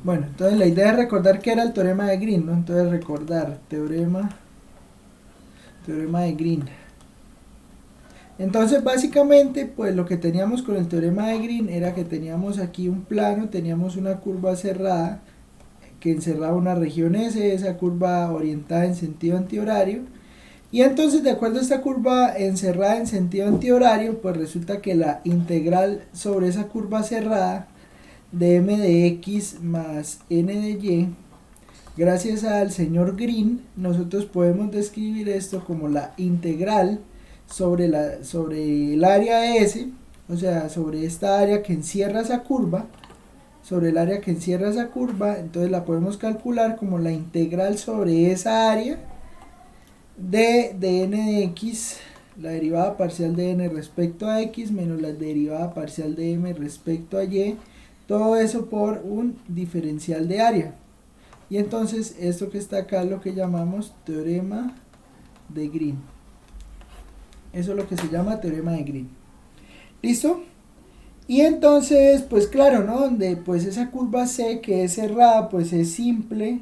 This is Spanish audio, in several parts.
Bueno, entonces la idea es recordar que era el teorema de Green, ¿no? Entonces recordar, teorema de Green. Entonces básicamente pues lo que teníamos con el teorema de Green era que teníamos aquí un plano, teníamos una curva cerrada que encerraba una región S, esa curva orientada en sentido antihorario. Y entonces de acuerdo a esta curva encerrada en sentido antihorario, pues resulta que la integral sobre esa curva cerrada de m de x más n de y, gracias al señor Green, nosotros podemos describir esto como la integral sobre el área S, o sea, sobre esta área que encierra esa curva, sobre el área que encierra esa curva, entonces la podemos calcular como la integral sobre esa área de n de x, la derivada parcial de n respecto a x menos la derivada parcial de m respecto a y, todo eso por un diferencial de área. Y entonces esto que está acá es lo que llamamos teorema de Green. Eso es lo que se llama teorema de Green. ¿Listo? Y entonces, pues claro, ¿no? Donde pues esa curva C que es cerrada, pues es simple,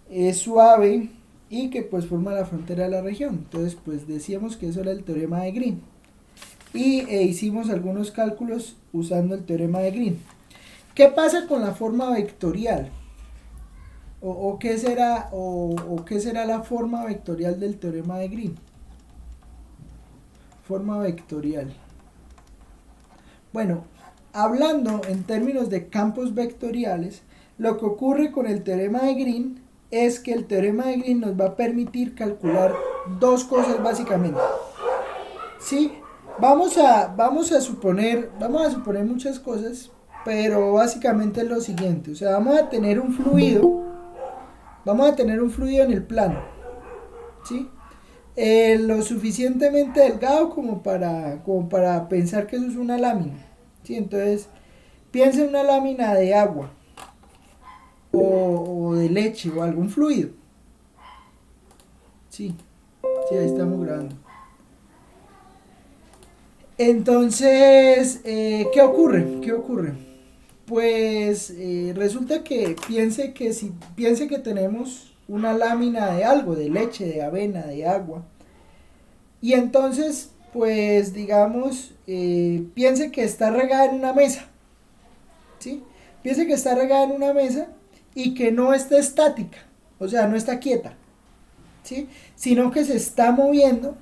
es suave y que pues forma la frontera de la región. Entonces, pues decíamos que eso era el teorema de Green. Y hicimos algunos cálculos usando el teorema de Green. ¿Qué pasa con la forma vectorial? ¿O qué será la forma vectorial del teorema de Green? Forma vectorial. Bueno, hablando en términos de campos vectoriales, lo que ocurre con el teorema de Green es que el teorema de Green nos va a permitir calcular dos cosas básicamente. ¿Sí? Vamos a suponer muchas cosas, pero básicamente es lo siguiente. O sea, vamos a tener un fluido en el plano. ¿Sí? Lo suficientemente delgado como para pensar que eso es una lámina. ¿Sí? Entonces, piensa en una lámina de agua o de leche o algún fluido. Sí, sí, ahí estamos grabando. Entonces, ¿qué ocurre? ¿Qué ocurre? Pues resulta que piense que tenemos una lámina de algo, de leche, de avena, de agua. Y entonces, pues digamos, piense que está regada en una mesa. ¿Sí? Piense que está regada en una mesa y que no está estática, o sea, no está quieta, ¿sí? Sino que se está moviendo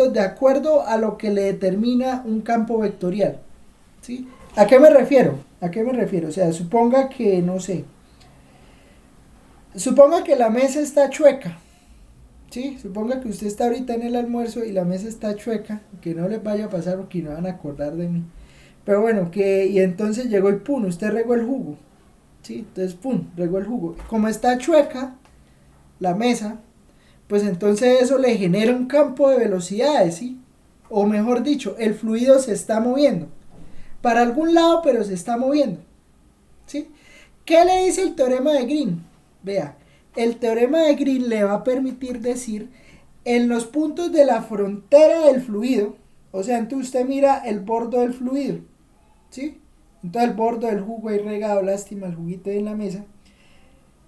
de acuerdo a lo que le determina un campo vectorial, ¿sí? ¿A qué me refiero? ¿A qué me refiero? O sea, suponga que, no sé, suponga que la mesa está chueca, ¿sí? Suponga que usted está ahorita en el almuerzo y la mesa está chueca, que no les vaya a pasar porque no van a acordar de mí. Pero bueno, y entonces llegó y pum, usted regó el jugo, ¿sí? Entonces, pum, regó el jugo. Como está chueca la mesa, pues entonces eso le genera un campo de velocidades, ¿sí? O mejor dicho, el fluido se está moviendo. Para algún lado, pero se está moviendo, ¿sí? ¿Qué le dice el teorema de Green? Vea, el teorema de Green le va a permitir decir en los puntos de la frontera del fluido, o sea, entonces usted mira el borde del fluido, ¿sí? Entonces el borde del jugo ahí regado, lástima el juguito ahí en la mesa.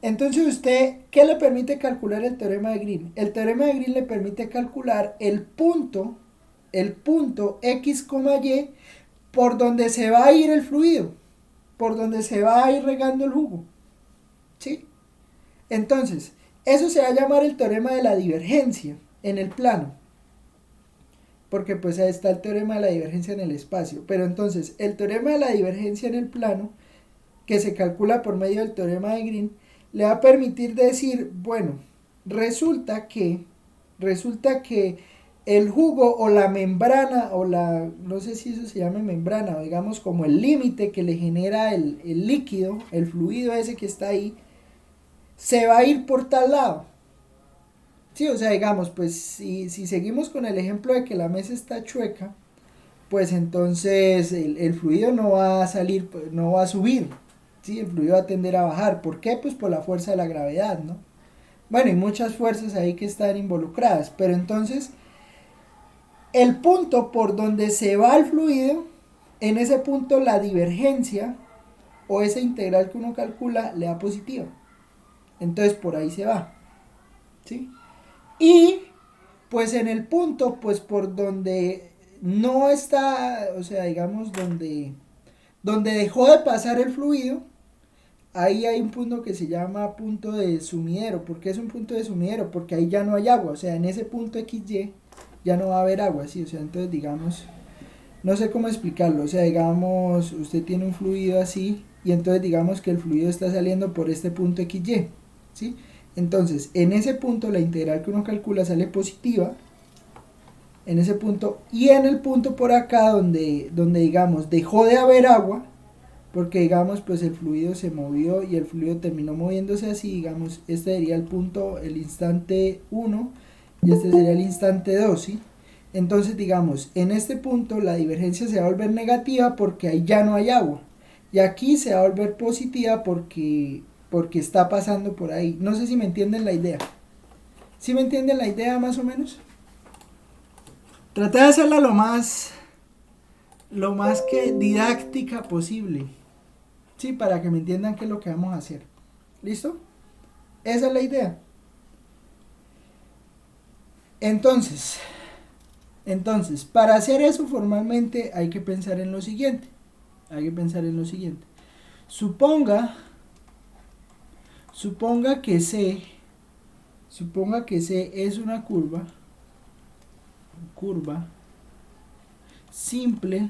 Entonces usted, ¿qué le permite calcular el teorema de Green? El teorema de Green le permite calcular el punto x, y por donde se va a ir el fluido, por donde se va a ir regando el jugo, ¿sí? Entonces, eso se va a llamar el teorema de la divergencia en el plano, porque pues ahí está el teorema de la divergencia en el espacio. Pero entonces, el teorema de la divergencia en el plano, que se calcula por medio del teorema de Green, le va a permitir decir, bueno, resulta que el jugo o la membrana o la, no sé si eso se llama membrana, o digamos como el límite que le genera el líquido, el fluido ese que está ahí, se va a ir por tal lado. Sí, o sea, digamos, pues si seguimos con el ejemplo de que la mesa está chueca, pues entonces el fluido no va a salir, no va a subir, ¿sí? El fluido va a tender a bajar. ¿Por qué? Pues por la fuerza de la gravedad, ¿no? Bueno, hay muchas fuerzas ahí que están involucradas, pero entonces el punto por donde se va el fluido, en ese punto la divergencia o esa integral que uno calcula le da positiva. Entonces por ahí se va, ¿sí? Y pues en el punto, pues por donde no está, o sea, digamos donde dejó de pasar el fluido, ahí hay un punto que se llama punto de sumidero. ¿Por qué es un punto de sumidero? Porque ahí ya no hay agua, o sea, en ese punto XY ya no va a haber agua, ¿sí? O sea, entonces digamos, no sé cómo explicarlo, o sea, digamos, usted tiene un fluido así y entonces digamos que el fluido está saliendo por este punto XY, ¿sí? Entonces, en ese punto la integral que uno calcula sale positiva, en ese punto, y en el punto por acá donde digamos dejó de haber agua, porque digamos pues el fluido se movió y el fluido terminó moviéndose así, digamos, este sería el punto, el instante 1 y este sería el instante 2, ¿sí? Entonces digamos, en este punto la divergencia se va a volver negativa porque ahí ya no hay agua, y aquí se va a volver positiva porque está pasando por ahí. No sé si me entienden la idea. ¿Sí me entienden la idea más o menos? Traté de hacerla lo más que didáctica posible. Sí, para que me entiendan qué es lo que vamos a hacer. ¿Listo? Esa es la idea. Entonces, para hacer eso formalmente hay que pensar en lo siguiente. Hay que pensar en lo siguiente. Suponga que C es una curva simple,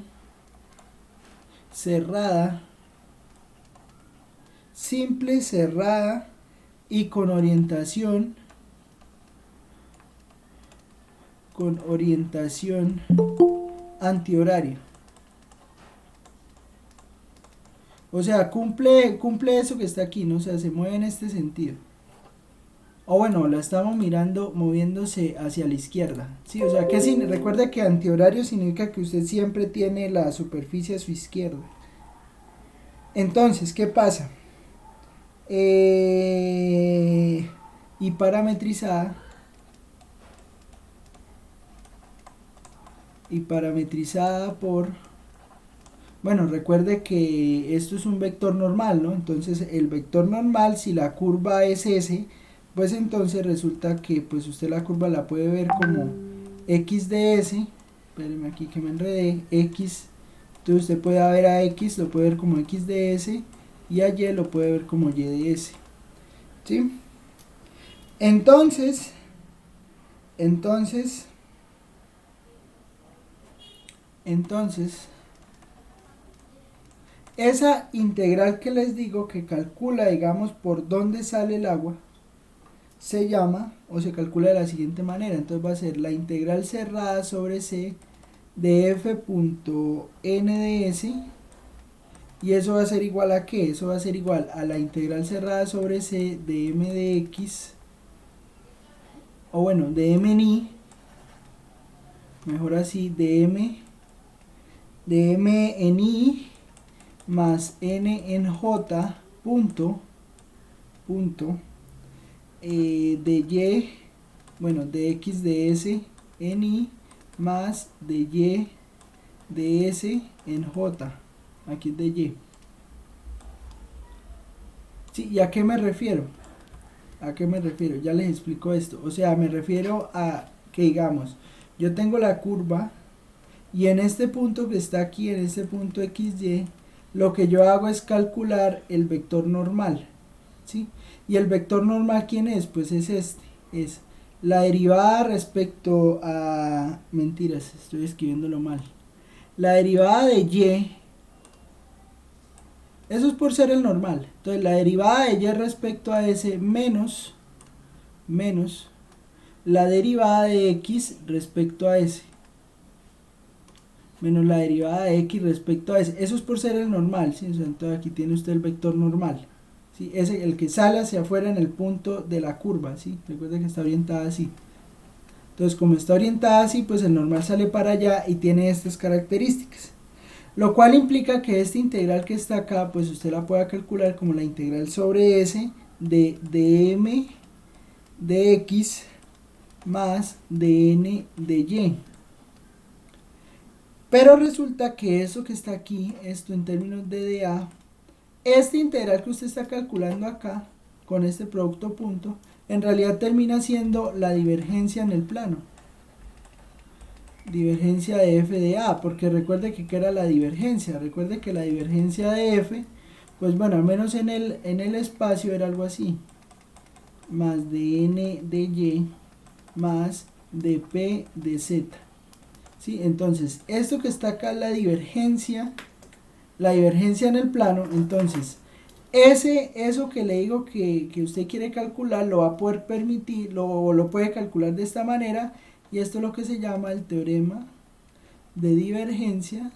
cerrada y con orientación antihoraria. O sea, cumple eso que está aquí, ¿no? O sea, se mueve en este sentido. O bueno, la estamos mirando moviéndose hacia la izquierda. Sí, o sea, recuerda que antihorario significa que usted siempre tiene la superficie a su izquierda. Entonces, ¿qué pasa? Y parametrizada por, bueno, recuerde que esto es un vector normal, ¿no? Entonces el vector normal, si la curva es S, pues entonces resulta que pues usted la curva la puede ver como x de S. Espérenme aquí que me enredé. X, entonces usted puede ver a X, lo puede ver como x de S, y a Y lo puede ver como Y de S, ¿sí? Entonces esa integral que les digo que calcula, digamos, por dónde sale el agua, se llama, o se calcula de la siguiente manera. Entonces va a ser la integral cerrada sobre C de f.n de S, y eso va a ser igual a ¿qué? Eso va a ser igual a la integral cerrada sobre C de m de x, o bueno, de m en i, mejor así, de m en i más n en j punto de y, bueno, de x de s en i más de y de s en j, aquí es de y. Sí, ¿y a qué me refiero? ¿A qué me refiero? Ya les explico esto. O sea, me refiero a que, digamos, yo tengo la curva y en este punto que está aquí, en este punto XY, lo que yo hago es calcular el vector normal, ¿sí? Y el vector normal, ¿quién es? Pues es este, es la derivada respecto a... Mentiras, estoy escribiéndolo mal. La derivada de Y, eso es por ser el normal. Entonces la derivada de Y respecto a S menos la derivada de X respecto a S. Menos la derivada de X respecto a S. Eso es por ser el normal, ¿sí? O sea, entonces aquí tiene usted el vector normal, ¿sí? Es el que sale hacia afuera en el punto de la curva, ¿sí? Recuerda que está orientada así. Entonces, como está orientada así, pues el normal sale para allá y tiene estas características. Lo cual implica que esta integral que está acá, pues usted la pueda calcular como la integral sobre S de dm de x más dn de y. Pero resulta que eso que está aquí, esto en términos de dA, este integral que usted está calculando acá, con este producto punto, en realidad termina siendo la divergencia en el plano. Divergencia de f de a, porque recuerde que ¿qué era la divergencia? Recuerde que la divergencia de f, pues bueno, al menos en el espacio era algo así. Más de n de y más de p de z. ¿Sí? Entonces, esto que está acá es la divergencia en el plano. Entonces, eso que le digo que usted quiere calcular, lo va a poder permitir, lo puede calcular de esta manera, y esto es lo que se llama el teorema de divergencia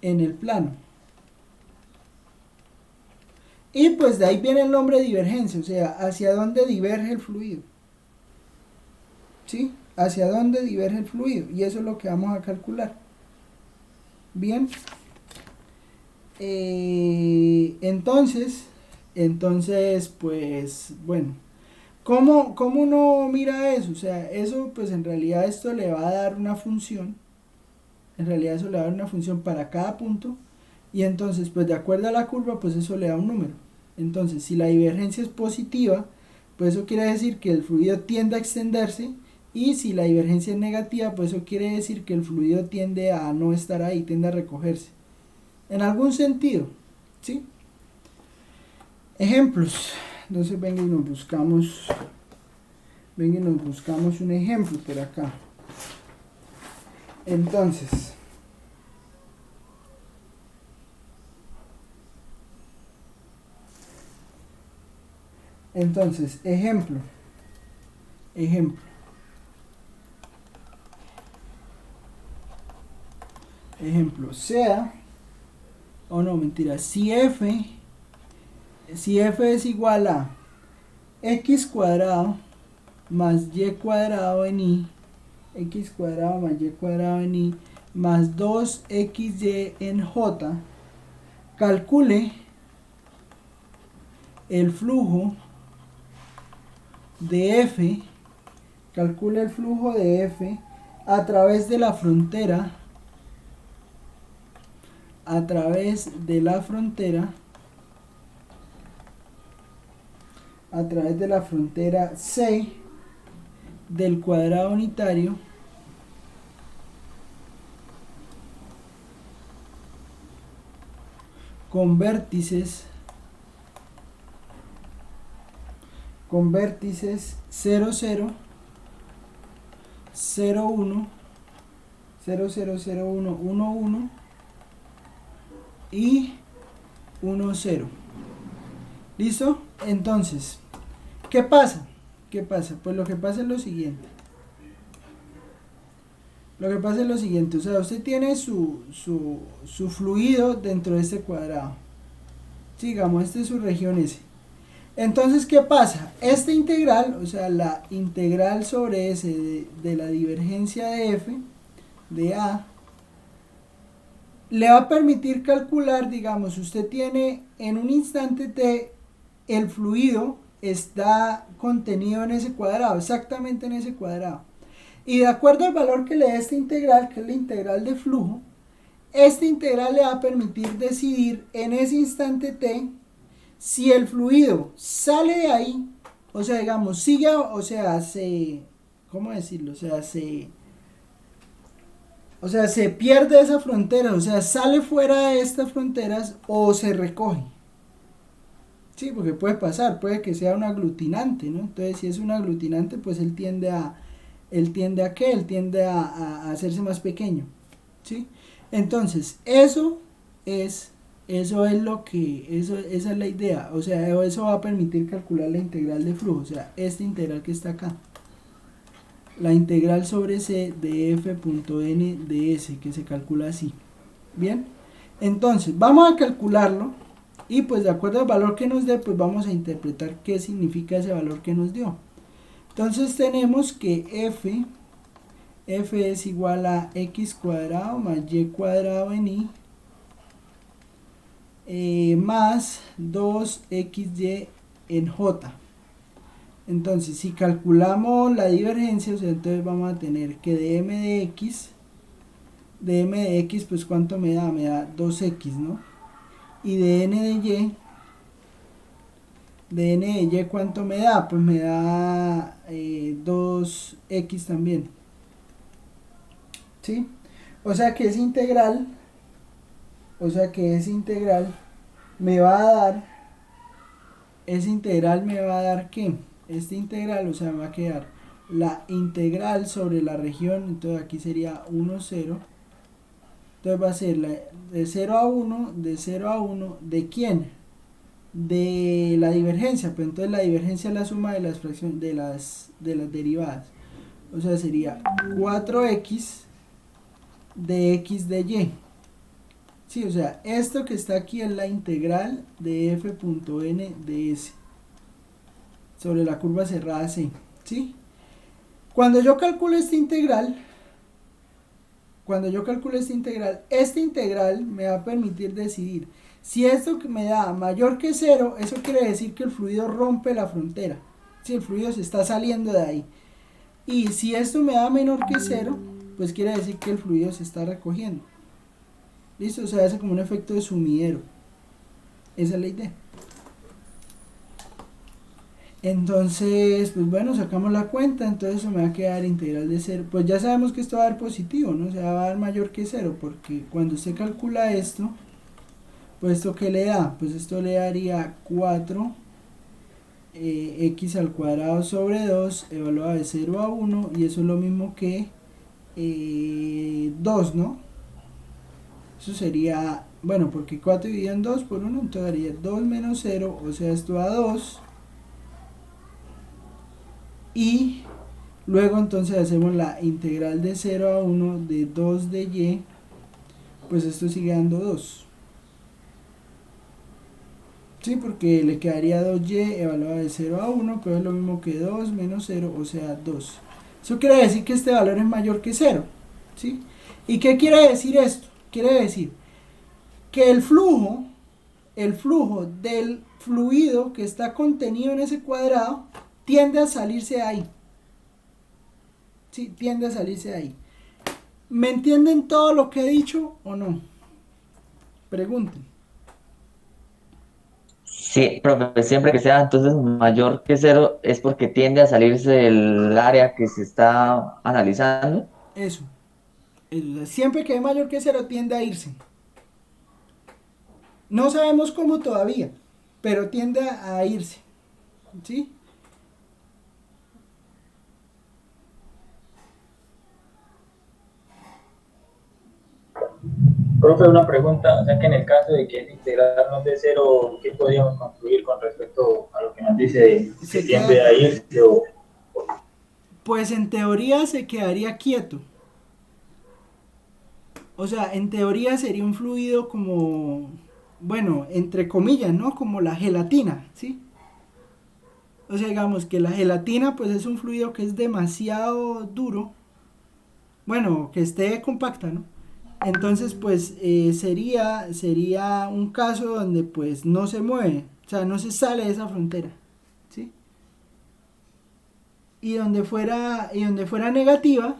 en el plano. Y pues de ahí viene el nombre de divergencia, o sea, hacia dónde diverge el fluido. ¿Sí? Hacia dónde diverge el fluido, y eso es lo que vamos a calcular. Bien. Entonces, pues, bueno, ¿cómo uno mira eso? O sea, eso, pues en realidad esto le va a dar una función, en realidad eso le va a dar una función para cada punto, y entonces, pues de acuerdo a la curva, pues eso le da un número. Entonces, si la divergencia es positiva, pues eso quiere decir que el fluido tiende a extenderse, y si la divergencia es negativa, pues eso quiere decir que el fluido tiende a no estar ahí, tiende a recogerse. En algún sentido, ¿sí? Ejemplos. Entonces venga y nos buscamos un ejemplo por acá. Entonces, ejemplo, sea, o no, mentira, si f es igual a x cuadrado más y cuadrado en i, x cuadrado más y cuadrado en i, más 2xy en j, calcule el flujo de f, a través de la frontera, C del cuadrado unitario con vértices 0, 0, 0, 1, 0, 0, 0, 1, 1, 1 y 1, 0. ¿Listo? Entonces, ¿qué pasa? Pues lo que pasa es lo siguiente. O sea, usted tiene su fluido dentro de este cuadrado. Digamos, esta es su región S. Entonces, ¿qué pasa? Esta integral, o sea, la integral sobre S de la divergencia de F, de A, le va a permitir calcular, digamos, usted tiene en un instante T, el fluido está contenido en ese cuadrado, exactamente en ese cuadrado. Y de acuerdo al valor que le dé esta integral, que es la integral de flujo, esta integral le va a permitir decidir en ese instante T si el fluido sale de ahí, o sea, digamos, sigue, o sea, ¿cómo decirlo? O sea, se pierde esa frontera, o sea, sale fuera de estas fronteras o se recoge. Sí, porque puede pasar, puede que sea un aglutinante, ¿no? Entonces, si es un aglutinante, pues él tiende a hacerse más pequeño, ¿sí? Entonces, esa es la idea, o sea, eso va a permitir calcular la integral de flujo, o sea, esta integral que está acá, la integral sobre c de f.n de s, que se calcula así. Bien, entonces vamos a calcularlo, y pues de acuerdo al valor que nos dé, pues vamos a interpretar qué significa ese valor que nos dio. Entonces tenemos que f es igual a x cuadrado más y cuadrado en i, más 2xy en j. Entonces, si calculamos la divergencia, o sea, entonces vamos a tener que dm de x de m de x, pues ¿cuánto me da? Me da 2x, ¿no? Y de n de y, ¿cuánto me da? Pues me da 2x también, ¿sí? O sea que ese integral, me va a dar, ¿qué? Este integral, o sea, me va a quedar la integral sobre la región, entonces aquí sería 1, 0. Entonces va a ser de 0 a 1, de 0 a 1, ¿de quién? De la divergencia, pues entonces la divergencia es la suma de las fracciones de las derivadas. O sea, sería 4x de x de y. Sí, o sea, esto que está aquí es la integral de f.n de s sobre la curva cerrada C, ¿sí? Cuando yo calculo esta integral, este integral me va a permitir decidir si esto me da mayor que 0, eso quiere decir que el fluido rompe la frontera, si el fluido se está saliendo de ahí. Y si esto me da menor que 0, pues quiere decir que el fluido se está recogiendo. ¿Listo? O sea, hace como un efecto de sumidero. Esa es la idea. Entonces, pues bueno, sacamos la cuenta, entonces eso me va a quedar integral de 0. Pues ya sabemos que esto va a dar positivo, ¿no? O sea, va a dar mayor que 0, porque cuando usted calcula esto, pues esto ¿qué le da? Pues esto le daría 4 x al cuadrado sobre 2 evaluado de 0 a 1, y eso es lo mismo que 2, ¿no? Eso sería, bueno, porque 4 dividido en 2 por 1, entonces daría 2 menos 0, o sea, esto da 2. Y luego entonces hacemos la integral de 0 a 1 de 2 de y, pues esto sigue dando 2. Sí, porque le quedaría 2y evaluado de 0 a 1, pero es lo mismo que 2 menos 0, o sea 2. Eso quiere decir que este valor es mayor que 0. ¿Sí? ¿Y qué quiere decir esto? Quiere decir que el flujo del fluido que está contenido en ese cuadrado tiende a salirse de ahí. Sí, tiende a salirse de ahí. ¿Me entienden todo lo que he dicho o no? Pregunten. Sí, profe, siempre que sea entonces mayor que 0 es porque tiende a salirse del área que se está analizando. Eso. Eso. Siempre que es mayor que 0 tiende a irse. No sabemos cómo todavía, pero tiende a irse. ¿Sí? Profe, una pregunta, o sea que en el caso de que esa integral no es de cero, ¿qué podríamos concluir con respecto a lo que nos dice de que Se tiende queda, a irse o pues en teoría se quedaría quieto. O sea, en teoría sería un fluido como, bueno, entre comillas, ¿no? Como la gelatina, ¿sí? O sea, digamos que la gelatina pues es un fluido que es demasiado duro, bueno, que esté compacta, ¿no? Entonces pues sería un caso donde pues no se mueve, o sea, no se sale de esa frontera, ¿sí? Y donde fuera negativa,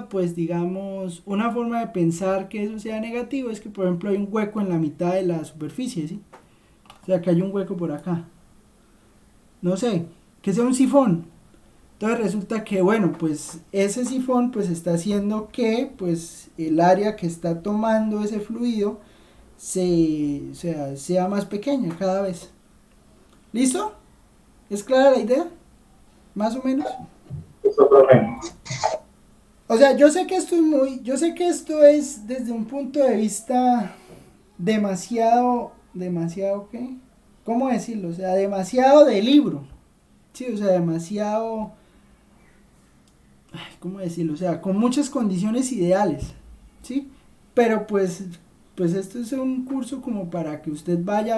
pues digamos, una forma de pensar que eso sea negativo es que por ejemplo hay un hueco en la mitad de la superficie, ¿sí? O sea, que hay un hueco por acá. No sé, que sea un sifón. Entonces resulta que, bueno, pues ese sifón pues está haciendo que pues el área que está tomando ese fluido sea más pequeña cada vez. ¿Listo? ¿Es clara la idea? Más o menos. eso, profe? O sea, yo sé que esto es desde un punto de vista demasiado, ¿qué? ¿Cómo decirlo? O sea, demasiado de libro. Sí, o sea, demasiado, ¿cómo decirlo? O sea, con muchas condiciones ideales, ¿sí? Pero pues esto es un curso como para que usted vaya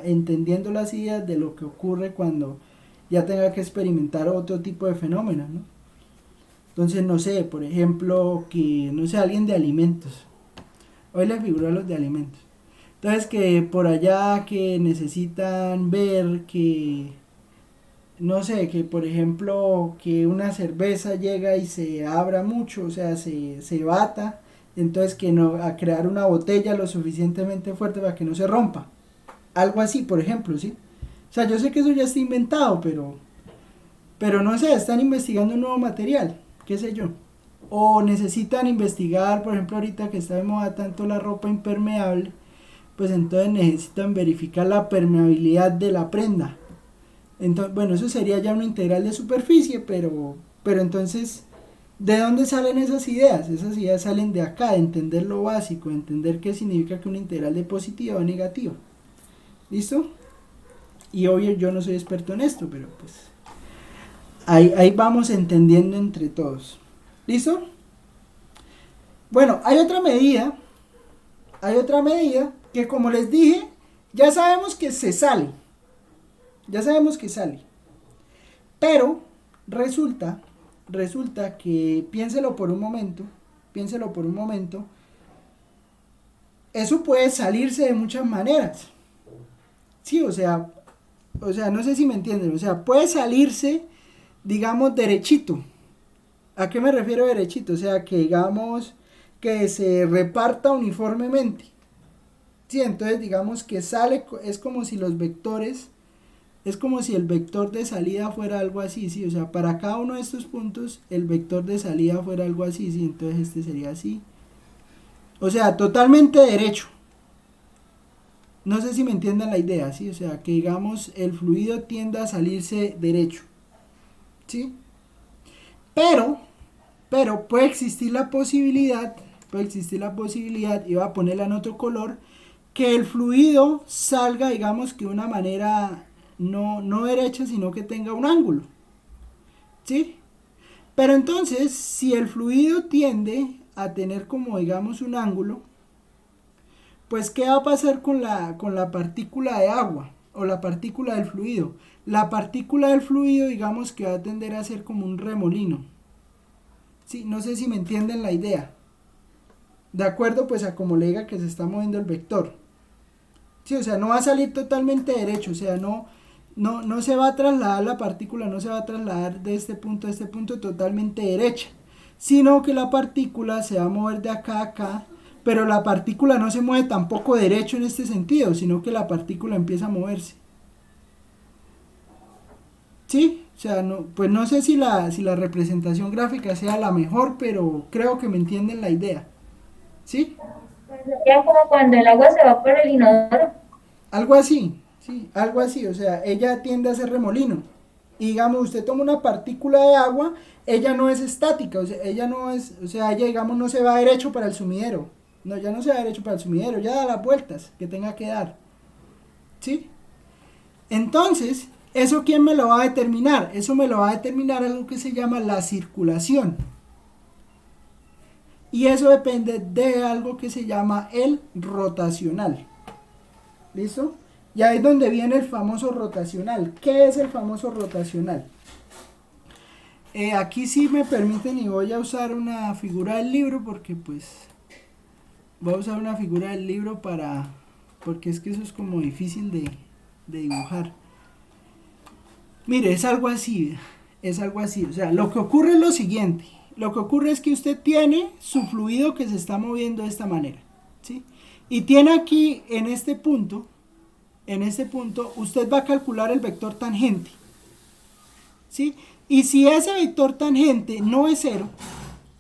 entendiendo las ideas de lo que ocurre cuando ya tenga que experimentar otro tipo de fenómenos, ¿no? Entonces, no sé, por ejemplo, que, no sé, alguien de alimentos. Hoy le figuro a los de alimentos. Entonces, que por allá que necesitan ver que no sé, que por ejemplo, que una cerveza llega y se abra mucho, o sea, se bata, entonces que no, a crear una botella lo suficientemente fuerte para que no se rompa. Algo así, por ejemplo, ¿sí? O sea, yo sé que eso ya está inventado, pero no sé, están investigando un nuevo material, qué sé yo. O necesitan investigar, por ejemplo, ahorita que está de moda tanto la ropa impermeable, pues entonces necesitan verificar la permeabilidad de la prenda. Entonces, bueno, eso sería ya una integral de superficie, pero entonces, ¿de dónde salen esas ideas? Esas ideas salen de acá, de entender lo básico, de entender qué significa que una integral de positiva o negativa. ¿Listo? Y obvio yo no soy experto en esto, pero pues ahí vamos entendiendo entre todos. ¿Listo? Bueno, hay otra medida que como les dije, ya sabemos que se sale, ya sabemos que sale, pero resulta, resulta que, piénselo por un momento, eso puede salirse de muchas maneras, sí, o sea, no sé si me entienden, o sea, puede salirse, digamos, derechito. ¿A qué me refiero derechito? O sea, que digamos que se reparta uniformemente. Sí, entonces digamos que sale, es como si los vectores, es como si el vector de salida fuera algo así, sí, o sea, para cada uno de estos puntos el vector de salida fuera algo así, sí, entonces este sería así. O sea, totalmente derecho. No sé si me entienden la idea, sí, o sea, que digamos el fluido tiende a salirse derecho, sí. Pero, pero puede existir la posibilidad, y voy a ponerla en otro color, que el fluido salga, digamos que de una manera no derecha, sino que tenga un ángulo, ¿sí? Pero entonces, si el fluido tiende a tener como, digamos, un ángulo, pues ¿qué va a pasar con la partícula de agua o la partícula del fluido? La partícula del fluido, digamos que va a tender a ser como un remolino, ¿sí? No sé si me entienden la idea. De acuerdo pues a como le diga que se está moviendo el vector. Sí, o sea, no va a salir totalmente derecho, o sea, no se va a trasladar la partícula, no se va a trasladar de este punto a este punto totalmente derecha, sino que la partícula se va a mover de acá a acá, pero la partícula no se mueve tampoco derecho en este sentido, sino que la partícula empieza a moverse. ¿Sí? O sea, no, pues no sé si la representación gráfica sea la mejor, pero creo que me entienden la idea. ¿Sí? Sería como cuando el agua se va por el inodoro. Algo así, sí, algo así, o sea, ella tiende a ser remolino. Y digamos, usted toma una partícula de agua, ella no es estática, o sea, ella no es, o sea, ella digamos no se va derecho para el sumidero. No, ya no se va derecho para el sumidero, ya da las vueltas que tenga que dar. ¿Sí? Entonces, ¿eso quién me lo va a determinar? Eso me lo va a determinar algo que se llama la circulación. Y eso depende de algo que se llama el rotacional. ¿Listo? Y ahí es donde viene el famoso rotacional. ¿Qué es el famoso rotacional? Aquí sí me permiten y voy a usar una figura del libro porque pues voy a usar una figura del libro porque es que eso es como difícil de dibujar. Mire, es algo así, o sea, lo que ocurre es lo siguiente, lo que ocurre es que usted tiene su fluido que se está moviendo de esta manera, ¿sí? Y tiene aquí en este punto, usted va a calcular el vector tangente, ¿sí? Y si ese vector tangente no es cero,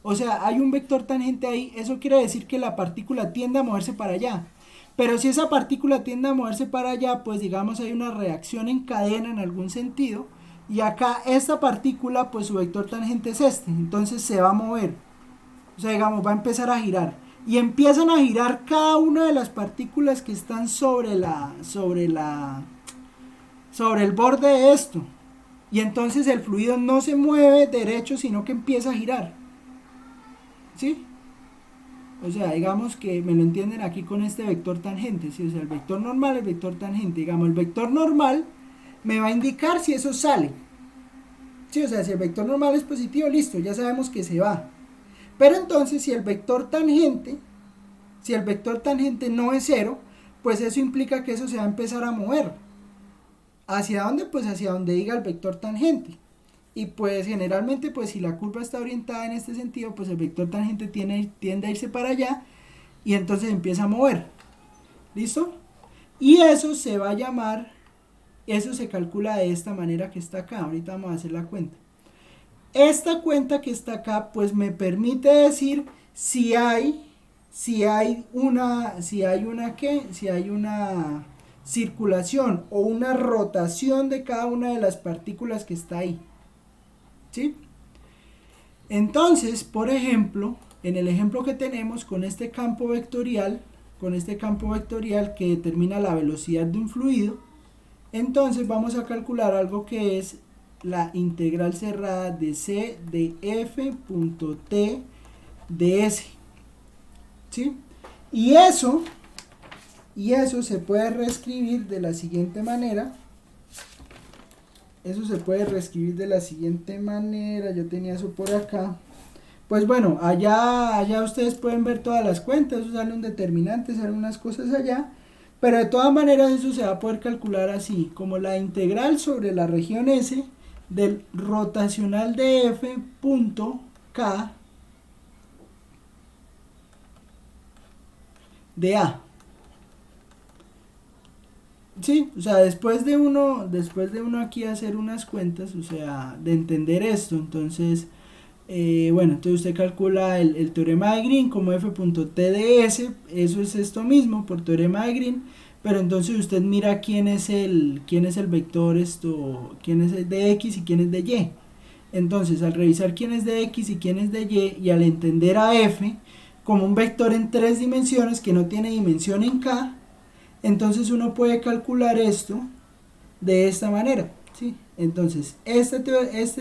o sea, hay un vector tangente ahí, eso quiere decir que la partícula tiende a moverse para allá. Pero si esa partícula tiende a moverse para allá, pues digamos hay una reacción en cadena en algún sentido. Y acá esta partícula, pues su vector tangente es este. Entonces se va a mover. O sea, digamos, va a empezar a girar. Y empiezan a girar cada una de las partículas que están sobre el borde de esto. Y entonces el fluido no se mueve derecho, sino que empieza a girar. ¿Sí? O sea, digamos que me lo entienden aquí con este vector tangente, ¿sí? O sea, el vector normal, el vector tangente. Digamos, el vector normal me va a indicar si eso sale. Sí, o sea, si el vector normal es positivo, listo, ya sabemos que se va. Pero entonces, si el vector tangente no es cero, pues eso implica que eso se va a empezar a mover. ¿Hacia dónde? Pues hacia donde diga el vector tangente. Y pues generalmente pues si la curva está orientada en este sentido, pues el vector tangente tiende a irse para allá y entonces empieza a mover. ¿Listo? Y eso se va a llamar, eso se calcula de esta manera que está acá. Ahorita vamos a hacer la cuenta. Esta cuenta que está acá pues me permite decir si hay una circulación o una rotación de cada una de las partículas que está ahí. ¿Sí? Entonces, por ejemplo, en el ejemplo que tenemos con este campo vectorial que determina la velocidad de un fluido, entonces vamos a calcular algo que es la integral cerrada de C de F punto T de S. ¿Sí? Y eso se puede reescribir de la siguiente manera. Yo tenía eso por acá. Pues bueno, allá ustedes pueden ver todas las cuentas, eso sale un determinante, salen unas cosas allá. Pero de todas maneras eso se va a poder calcular así, como la integral sobre la región S del rotacional de F punto K de A. Sí, o sea, después de uno aquí hacer unas cuentas, o sea, de entender esto, entonces, bueno, entonces usted calcula el teorema de Green como F.T de S, eso es esto mismo por teorema de Green, pero entonces usted mira quién es el vector quién es el de X y quién es de Y. Entonces, al revisar quién es de X y quién es de Y, y al entender a F como un vector en 3 dimensiones que no tiene dimensión en K, entonces uno puede calcular esto de esta manera, ¿sí? Entonces, este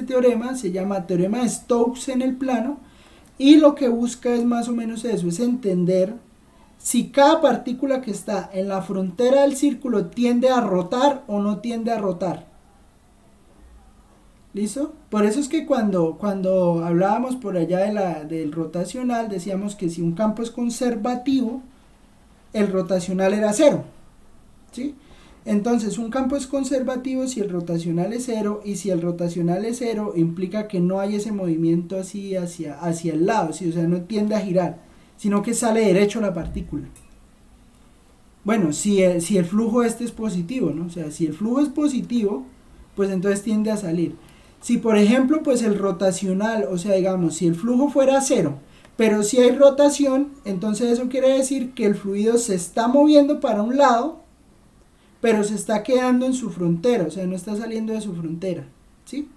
teorema se llama teorema de Stokes en el plano y lo que busca es más o menos eso, es entender si cada partícula que está en la frontera del círculo tiende a rotar o no tiende a rotar. ¿Listo? Por eso es que cuando hablábamos por allá del rotacional, decíamos que si un campo es conservativo, el rotacional era 0. ¿Sí? Entonces un campo es conservativo si el rotacional es 0, y si el rotacional es 0 implica que no hay ese movimiento así hacia el lado, ¿sí? O sea, no tiende a girar, sino que sale derecho la partícula. Bueno, si el flujo es positivo, ¿no? O sea, si el flujo es positivo, pues entonces tiende a salir. Si por ejemplo, pues el rotacional, o sea, digamos, si el flujo fuera 0, pero si hay rotación, entonces eso quiere decir que el fluido se está moviendo para un lado, pero se está quedando en su frontera, o sea, no está saliendo de su frontera, ¿sí?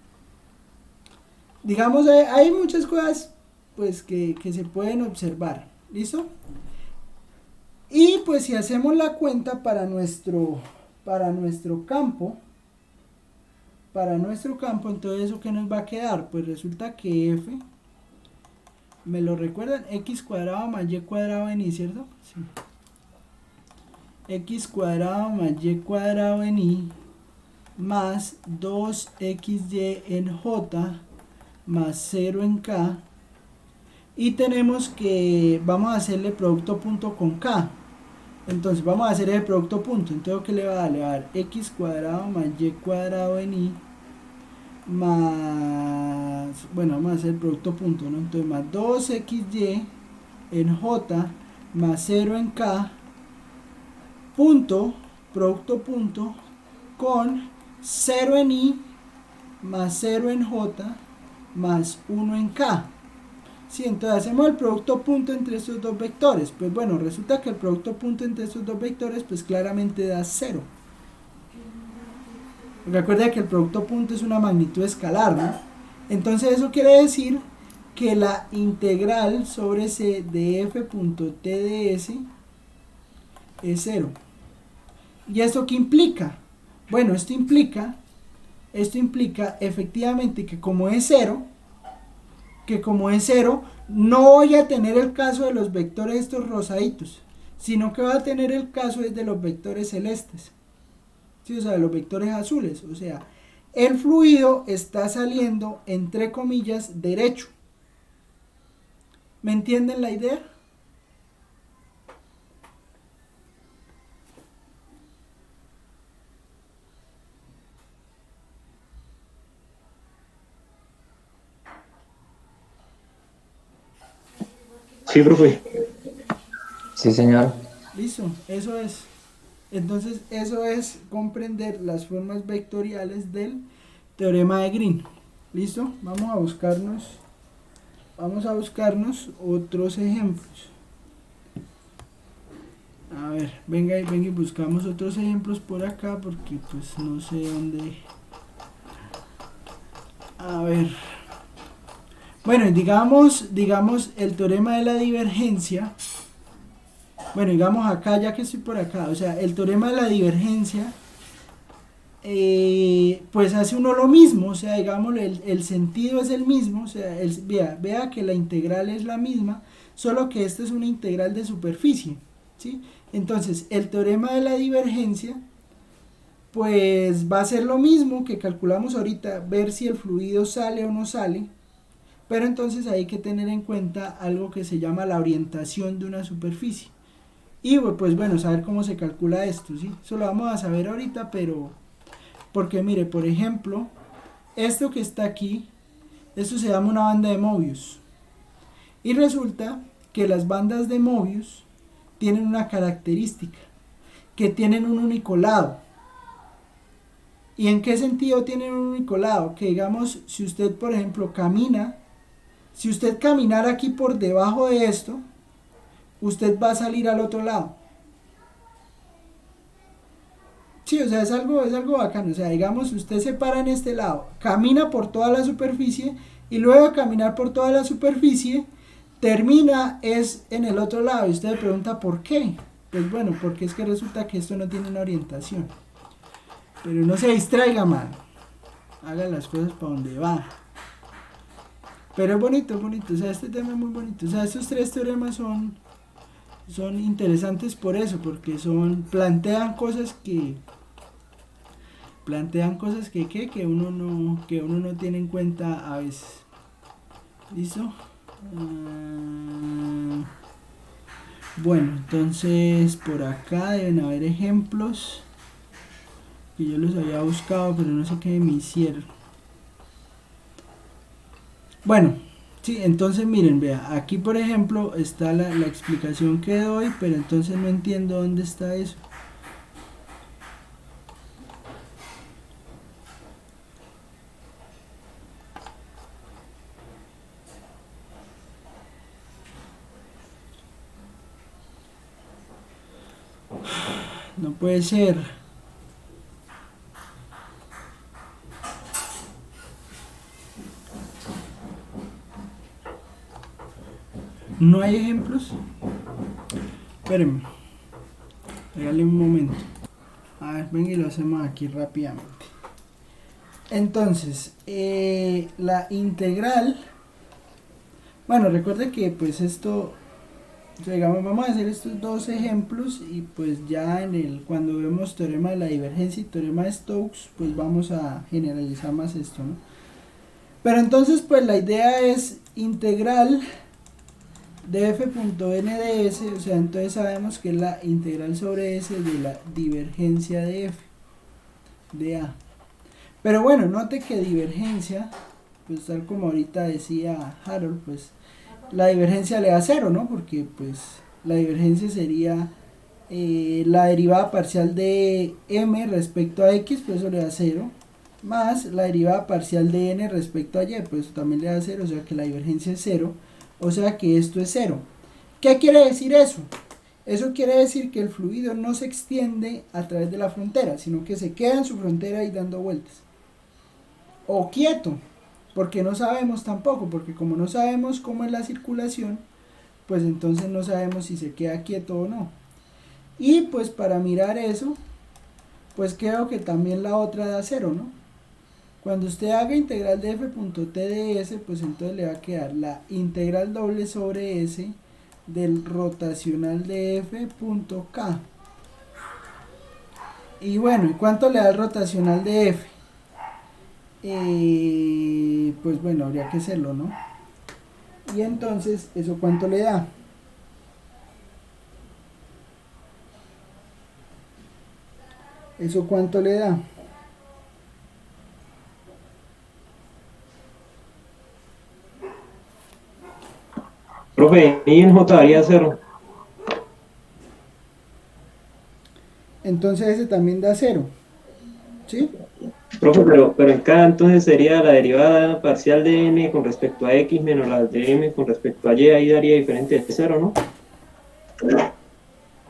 Digamos, hay muchas cosas, pues, que se pueden observar, ¿listo? Y pues si hacemos la cuenta para nuestro campo, entonces ¿eso qué nos va a quedar? Pues resulta que F, ¿me lo recuerdan? X cuadrado más Y cuadrado en I, ¿cierto? Sí. X cuadrado más Y cuadrado en I más 2XY en J más 0 en K, y tenemos que vamos a hacerle producto punto con K. Entonces vamos a hacer el producto punto. Entonces, ¿qué le va a dar? Le va a dar X cuadrado más Y cuadrado en I más, bueno, vamos a hacer el producto punto, ¿no? Entonces más 2XY en J más 0 en K punto, producto punto con 0 en I más 0 en J más 1 en K. Sí, entonces hacemos el producto punto entre estos dos vectores. Pues bueno, resulta que el producto punto entre estos dos vectores pues claramente da 0. Recuerda que el producto punto es una magnitud escalar, ¿no? Entonces eso quiere decir que la integral sobre C de F.T de S es 0. ¿Y esto qué implica? Bueno, esto implica efectivamente que como es 0, no voy a tener el caso de los vectores estos rosaditos, sino que va a tener el caso de los vectores celestes, ¿sí? O sea, de los vectores azules. O sea, el fluido está saliendo, entre comillas, derecho. ¿Me entienden la idea? Sí, profe. Sí, señor. Listo, eso es. Entonces, eso es comprender las formas vectoriales del teorema de Green. ¿Listo? Vamos a buscarnos otros ejemplos. A ver, venga y buscamos otros ejemplos por acá porque pues no sé dónde. A ver. Bueno, digamos el teorema de la divergencia. Bueno, digamos acá, ya que estoy por acá, o sea, el teorema de la divergencia, pues hace uno lo mismo, o sea, digamos, el sentido es el mismo, o sea, vea que la integral es la misma, solo que esta es una integral de superficie, ¿sí? Entonces, el teorema de la divergencia, pues va a ser lo mismo que calculamos ahorita, ver si el fluido sale o no sale, pero entonces hay que tener en cuenta algo que se llama la orientación de una superficie. Y pues bueno, saber cómo se calcula esto, ¿sí? Eso lo vamos a saber ahorita, pero... Porque mire, por ejemplo, esto que está aquí, esto se llama una banda de Mobius. Y resulta que las bandas de Mobius tienen una característica, que tienen un único lado. ¿Y en qué sentido tienen un único lado? Que digamos, si usted, por ejemplo, si usted caminara aquí por debajo de esto, usted va a salir al otro lado. Sí, o sea, es algo bacano. O sea, digamos, usted se para en este lado, camina por toda la superficie y luego de caminar por toda la superficie, termina es en el otro lado. Y usted le pregunta por qué. Pues bueno, porque es que resulta que esto no tiene una orientación. Pero no se distraiga, man. Haga las cosas para donde va. Pero es bonito, es bonito. O sea, este tema es muy bonito. O sea, estos tres teoremas son interesantes por eso, porque plantean cosas que uno no tiene en cuenta a veces. ¿Listo? Bueno, entonces por acá deben haber ejemplos que yo los había buscado, pero no sé qué me hicieron. Bueno, sí, entonces miren, vea, aquí por ejemplo está la explicación que doy, pero entonces no entiendo dónde está eso. No puede ser. ¿No hay ejemplos? Espérenme. Regale un momento. A ver, venga y lo hacemos aquí rápidamente. Entonces, la integral. Bueno, recuerde que pues esto, o sea, digamos, vamos a hacer estos dos ejemplos y pues ya cuando vemos teorema de la divergencia y teorema de Stokes, pues vamos a generalizar más esto, ¿no? Pero entonces pues la idea es integral de f.n de s, o sea, entonces sabemos que es la integral sobre s de la divergencia de f, de a. Pero bueno, note que divergencia, pues tal como ahorita decía Harold, pues la divergencia le da cero, ¿no? Porque pues la divergencia sería la derivada parcial de m respecto a x, pues eso le da cero, más la derivada parcial de n respecto a y, pues eso también le da cero, o sea que la divergencia es cero, o sea que esto es cero. ¿Qué quiere decir eso? Eso quiere decir que el fluido no se extiende a través de la frontera, sino que se queda en su frontera y dando vueltas. O quieto, porque no sabemos tampoco, porque como no sabemos cómo es la circulación, pues entonces no sabemos si se queda quieto o no. Y pues para mirar eso, pues creo que también la otra da cero, ¿no? Cuando usted haga integral de f.t de s, pues entonces le va a quedar la integral doble sobre s del rotacional de f.k. Y bueno, ¿y cuánto le da el rotacional de f? Pues bueno, habría que hacerlo, ¿no? Y entonces, ¿eso cuánto le da? ¿Eso cuánto le da? Profe, y en J daría 0. Entonces ese también da 0. ¿Sí? Profe, pero en K entonces sería la derivada parcial de n con respecto a x menos la de m con respecto a y, ahí daría diferente de 0, ¿no?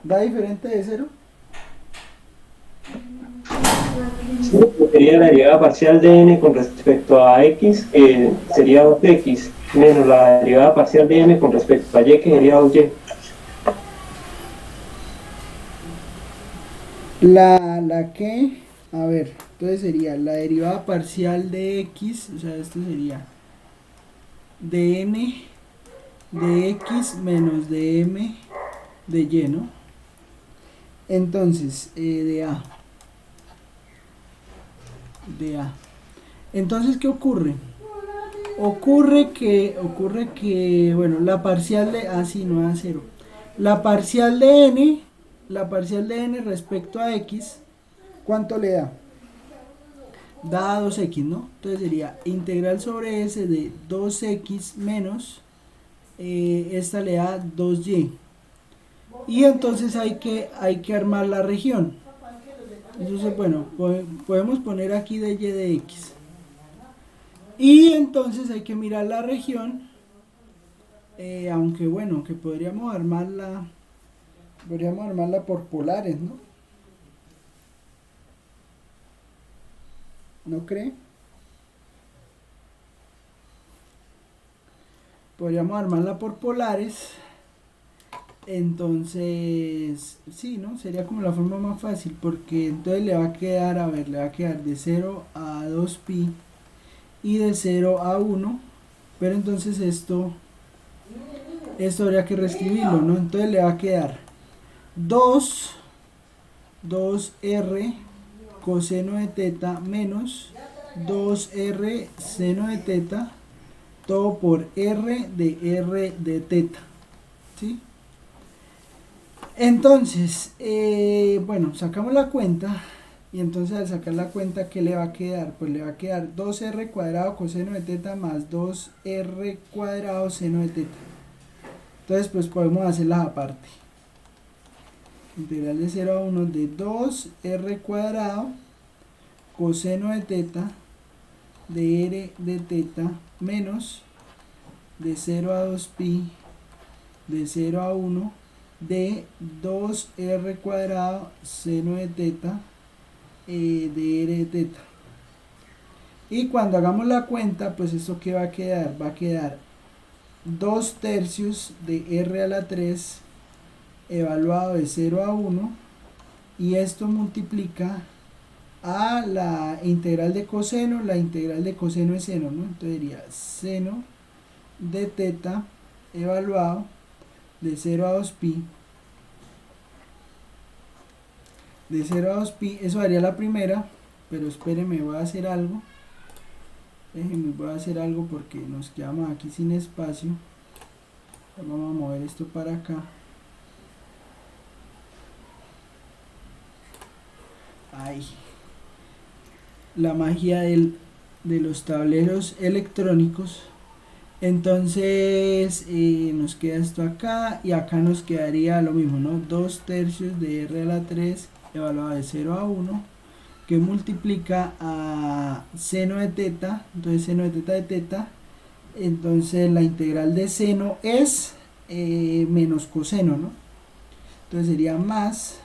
¿Da diferente de 0? Sí, sería la derivada parcial de n con respecto a x, que sería 2x, menos la derivada parcial de m con respecto a y, que sería 2y. La que, a ver, entonces sería la derivada parcial de x, o sea, esto sería de n de x menos de m de y, ¿no? Entonces, de a. Entonces, ¿qué ocurre? Ocurre que, bueno, la parcial de, sí, no da 0. La parcial de n respecto a x, ¿cuánto le da? Da 2x, ¿no? Entonces sería integral sobre s de 2x menos, esta le da 2y. Y entonces hay que armar la región. Entonces, bueno, podemos poner aquí de y de x. Y entonces hay que mirar la región, aunque bueno, que podríamos armarla por polares, ¿no? ¿No cree? Podríamos armarla por polares. Entonces, sí, ¿no? Sería como la forma más fácil, porque entonces le va a quedar, a ver, le va a quedar de 0 a 2pi y de 0 a 1, pero entonces esto habría que reescribirlo, ¿no? Entonces le va a quedar 2r coseno de teta menos 2r seno de teta, todo por r de teta, ¿sí? Entonces, bueno, sacamos la cuenta. Y entonces al sacar la cuenta, ¿qué le va a quedar? Pues le va a quedar 2r cuadrado coseno de teta más 2r cuadrado seno de teta. Entonces pues podemos hacerlas aparte. Integral de 0 a 1 de 2r cuadrado coseno de teta de r de teta menos de 0 a 2pi de 0 a 1 de 2r cuadrado seno de teta de r de teta. Y cuando hagamos la cuenta, pues esto que va a quedar, va a quedar 2 tercios de r a la 3 evaluado de 0 a 1, y esto multiplica a la integral de coseno. La integral de coseno es seno, ¿no? Entonces sería seno de teta evaluado de 0 a 2pi de 0 a 2pi. Eso daría la primera, pero espérenme, voy a hacer algo. Déjenme, voy a hacer algo porque nos quedamos aquí sin espacio. Vamos a mover esto para acá. Ahí. La magia de los tableros electrónicos. Entonces nos queda esto acá, y acá nos quedaría lo mismo, ¿no? 2 tercios de r a la 3 evaluado de 0 a 1, que multiplica a seno de teta. Entonces seno de teta de teta, entonces la integral de seno es menos coseno, ¿no? Entonces sería más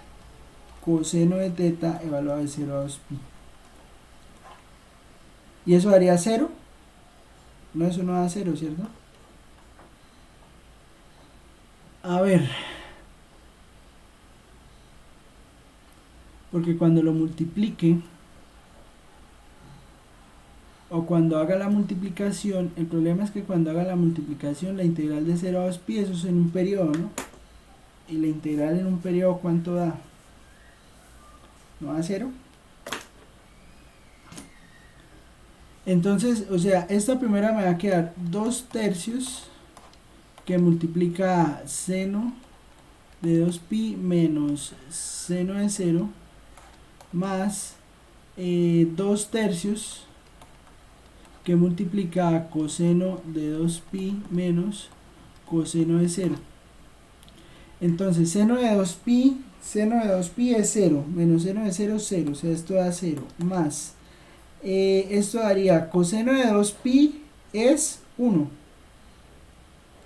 coseno de teta evaluado de 0 a 2pi. Y eso daría 0. No, eso no da 0, ¿cierto? A ver. Porque cuando lo multiplique, o cuando haga la multiplicación, el problema es que cuando haga la multiplicación, la integral de 0 a 2pi, eso es en un periodo, ¿no? Y la integral en un periodo, ¿cuánto da? ¿No da 0? Entonces, o sea, esta primera me va a quedar 2 tercios, que multiplica seno de 2pi menos seno de 0, más 2 tercios, que multiplica coseno de 2pi menos coseno de 0. Entonces seno de 2pi es 0, menos seno de 0, 0, o sea, esto da 0, más, esto daría coseno de 2pi es 1,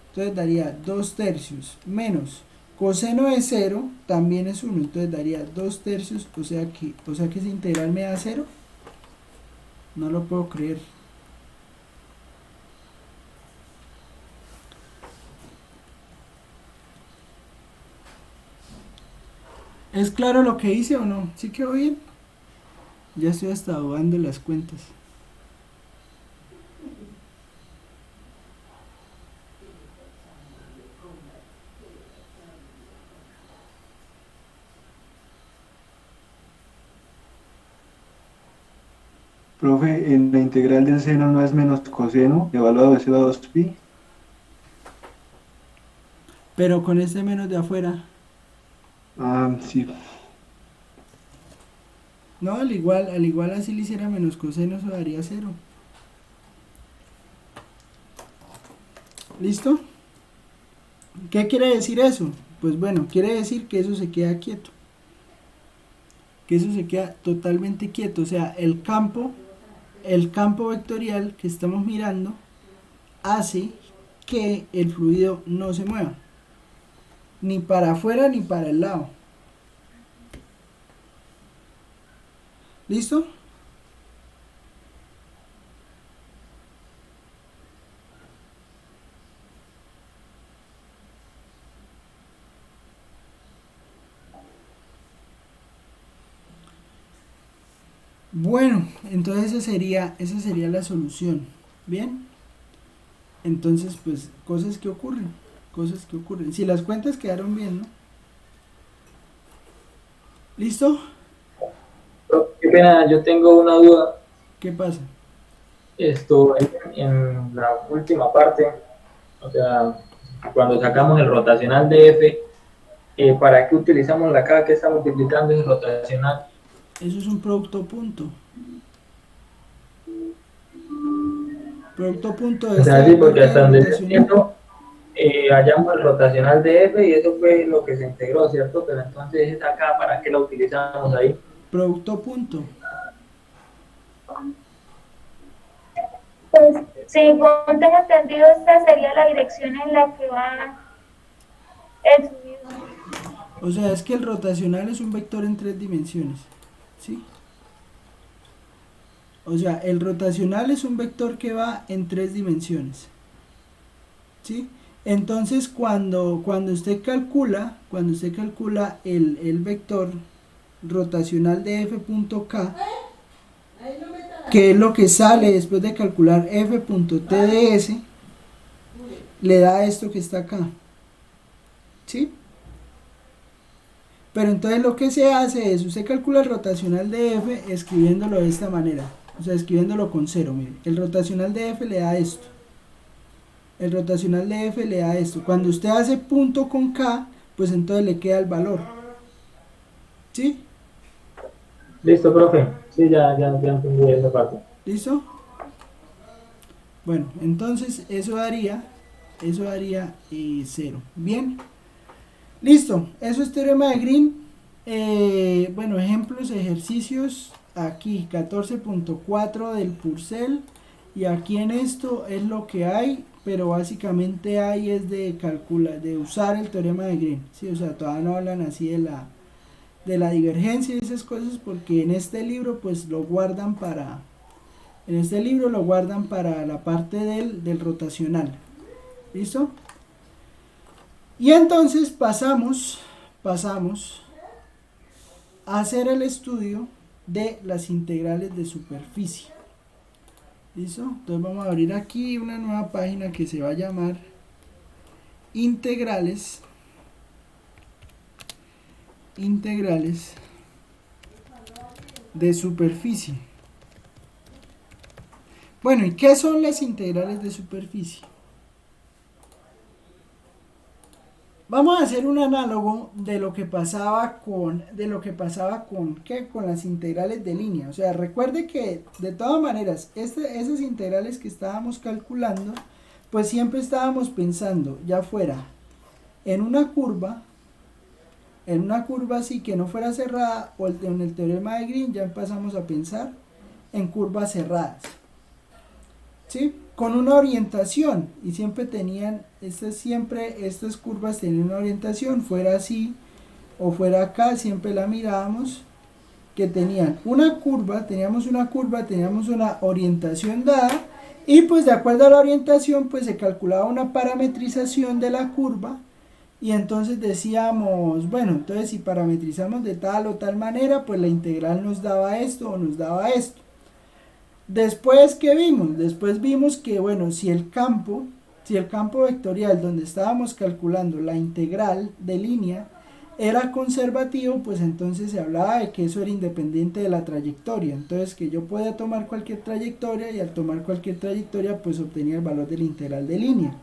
entonces daría 2 tercios, menos coseno de 0 también es 1, entonces daría 2 tercios, o sea que ese integral me da 0, no lo puedo creer. ¿Es claro lo que hice o no? ¿Sí quedó bien? Ya estoy hasta dudando las cuentas. Profe, en la integral del seno no es menos coseno evaluado de 0 a 2pi. Pero con este menos de afuera. Ah, sí. No, al igual así le hiciera menos coseno, eso daría 0. ¿Listo? ¿Qué quiere decir eso? Pues bueno, quiere decir que eso se queda quieto. Que eso se queda totalmente quieto. O sea, el campo vectorial que estamos mirando hace que el fluido no se mueva. Ni para afuera ni para el lado. ¿Listo? Bueno, entonces esa sería la solución. ¿Bien? Entonces, pues, cosas que ocurren. Si las cuentas quedaron bien, ¿no? ¿Listo? Qué pena, yo tengo una duda. ¿Qué pasa? Esto en la última parte, o sea, cuando sacamos el rotacional de F, ¿para qué utilizamos la K que estamos multiplicando ese rotacional? Eso es un producto punto. Producto punto de O sea, este sí, vector porque que hasta es donde rotacional. entiendo, hallamos el rotacional de F y eso fue lo que se integró, ¿cierto? Pero entonces esa K, ¿para qué la utilizamos ahí? Producto punto. Pues, según tengo entendido, esta sería la dirección en la que va el fluido. O sea, es que el rotacional es un vector en 3 dimensiones. ¿Sí? O sea, el rotacional es un vector que va en 3 dimensiones. ¿Sí? Entonces, cuando usted calcula el vector rotacional de f.k, que es lo que sale después de calcular f.tds, le da esto que está acá. ¿Sí? Pero entonces lo que se hace es, usted calcula el rotacional de f escribiéndolo de esta manera. O sea, escribiéndolo con 0, mire. El rotacional de f le da esto. El rotacional de f le da esto. Cuando usted hace punto con k, pues entonces le queda el valor. ¿Sí? Listo, profe. Sí, ya entendí esa parte. ¿Listo? Bueno, entonces eso daría 0. Bien. Listo. Eso es teorema de Green. Bueno, ejemplos, ejercicios. Aquí 14.4 del Purcell. Y aquí en esto es lo que hay. Pero básicamente hay es de usar el teorema de Green. ¿Sí? O sea, todavía no hablan así de la divergencia y esas cosas, porque en este libro pues lo guardan para la parte del rotacional. ¿Listo? Y entonces pasamos a hacer el estudio de las integrales de superficie. ¿Listo? Entonces vamos a abrir aquí una nueva página que se va a llamar integrales de superficie. Bueno, ¿y qué son las integrales de superficie? Vamos a hacer un análogo de lo que pasaba con las integrales de línea. O sea, recuerde que de todas maneras esas integrales que estábamos calculando, pues siempre estábamos pensando, ya fuera en una curva así que no fuera cerrada, o en el teorema de Green ya empezamos a pensar en curvas cerradas, ¿sí? Con una orientación, y siempre tenían, estas curvas tenían una orientación, fuera así o fuera acá, siempre la mirábamos, que tenían una curva, teníamos una orientación dada, y pues de acuerdo a la orientación pues se calculaba una parametrización de la curva, y entonces decíamos, bueno, entonces si parametrizamos de tal o tal manera, pues la integral nos daba esto o nos daba esto. Después, ¿qué vimos? Después vimos que, bueno, si el campo vectorial donde estábamos calculando la integral de línea era conservativo, pues entonces se hablaba de que eso era independiente de la trayectoria. Entonces que yo podía tomar cualquier trayectoria, y al tomar cualquier trayectoria pues obtenía el valor de la integral de línea.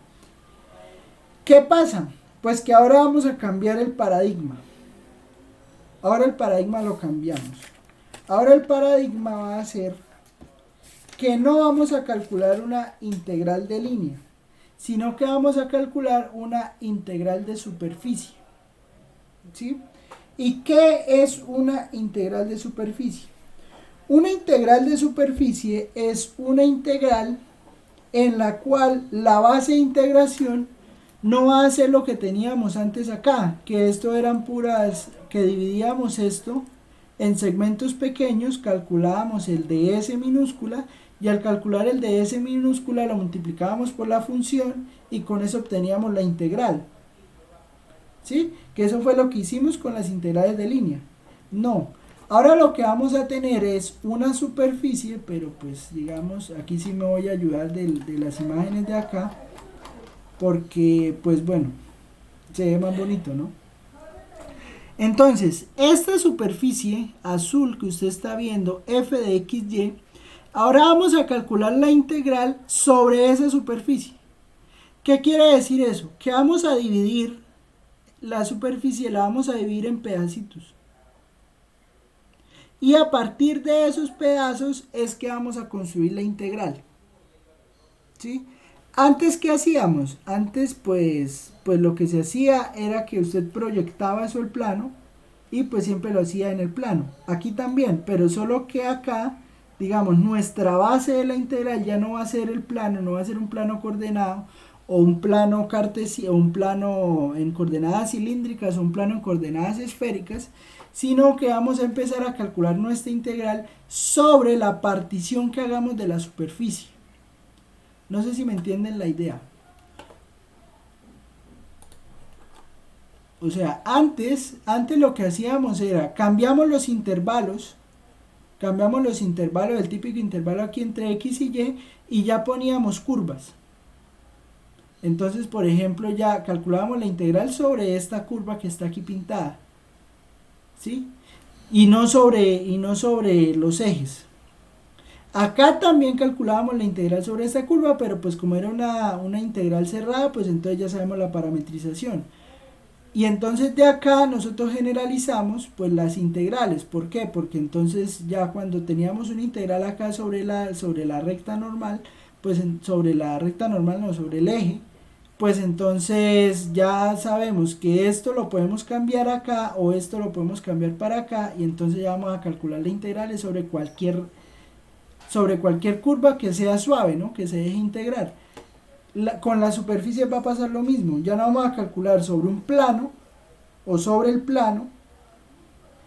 ¿Qué pasa? Pues que ahora vamos a cambiar el paradigma. Ahora el paradigma lo cambiamos. Ahora el paradigma va a ser que no vamos a calcular una integral de línea, sino que vamos a calcular una integral de superficie, ¿sí? ¿Y qué es una integral de superficie? Una integral de superficie es una integral en la cual la base de integración no va a ser lo que teníamos antes acá, que esto eran puras, que dividíamos esto en segmentos pequeños, calculábamos el ds minúscula, y al calcular el ds minúscula lo multiplicábamos por la función y con eso obteníamos la integral, ¿sí? Que eso fue lo que hicimos con las integrales de línea. No, ahora lo que vamos a tener es una superficie, pero pues digamos, aquí sí me voy a ayudar de las imágenes de acá, porque pues bueno, se ve más bonito, ¿no? Entonces, esta superficie azul que usted está viendo, f de xy, ahora vamos a calcular la integral sobre esa superficie. ¿Qué quiere decir eso? Que vamos a dividir la superficie, la vamos a dividir en pedacitos. Y a partir de esos pedazos es que vamos a construir la integral, ¿sí? Antes, ¿qué hacíamos? Antes pues lo que se hacía era que usted proyectaba eso al plano y pues siempre lo hacía en el plano. Aquí también, pero solo que acá, digamos, nuestra base de la integral ya no va a ser el plano, no va a ser un plano coordenado o un plano cartesiano, o un plano en coordenadas cilíndricas o un plano en coordenadas esféricas, sino que vamos a empezar a calcular nuestra integral sobre la partición que hagamos de la superficie. No sé si me entienden la idea. O sea, antes lo que hacíamos era cambiamos los intervalos del típico intervalo aquí entre x y ya poníamos curvas. Entonces, por ejemplo, ya calculábamos la integral sobre esta curva que está aquí pintada, ¿sí? Y no sobre los ejes. Acá también calculábamos la integral sobre esta curva, pero pues como era una integral cerrada, pues entonces ya sabemos la parametrización. Y entonces de acá nosotros generalizamos pues las integrales. ¿Por qué? Porque entonces ya cuando teníamos una integral acá sobre la recta normal, pues sobre el eje, pues entonces ya sabemos que esto lo podemos cambiar acá o esto lo podemos cambiar para acá, y entonces ya vamos a calcular las integrales sobre cualquier curva que sea suave, ¿no? Que se deje integrar. Con la superficie va a pasar lo mismo. Ya no vamos a calcular sobre un plano o sobre el plano,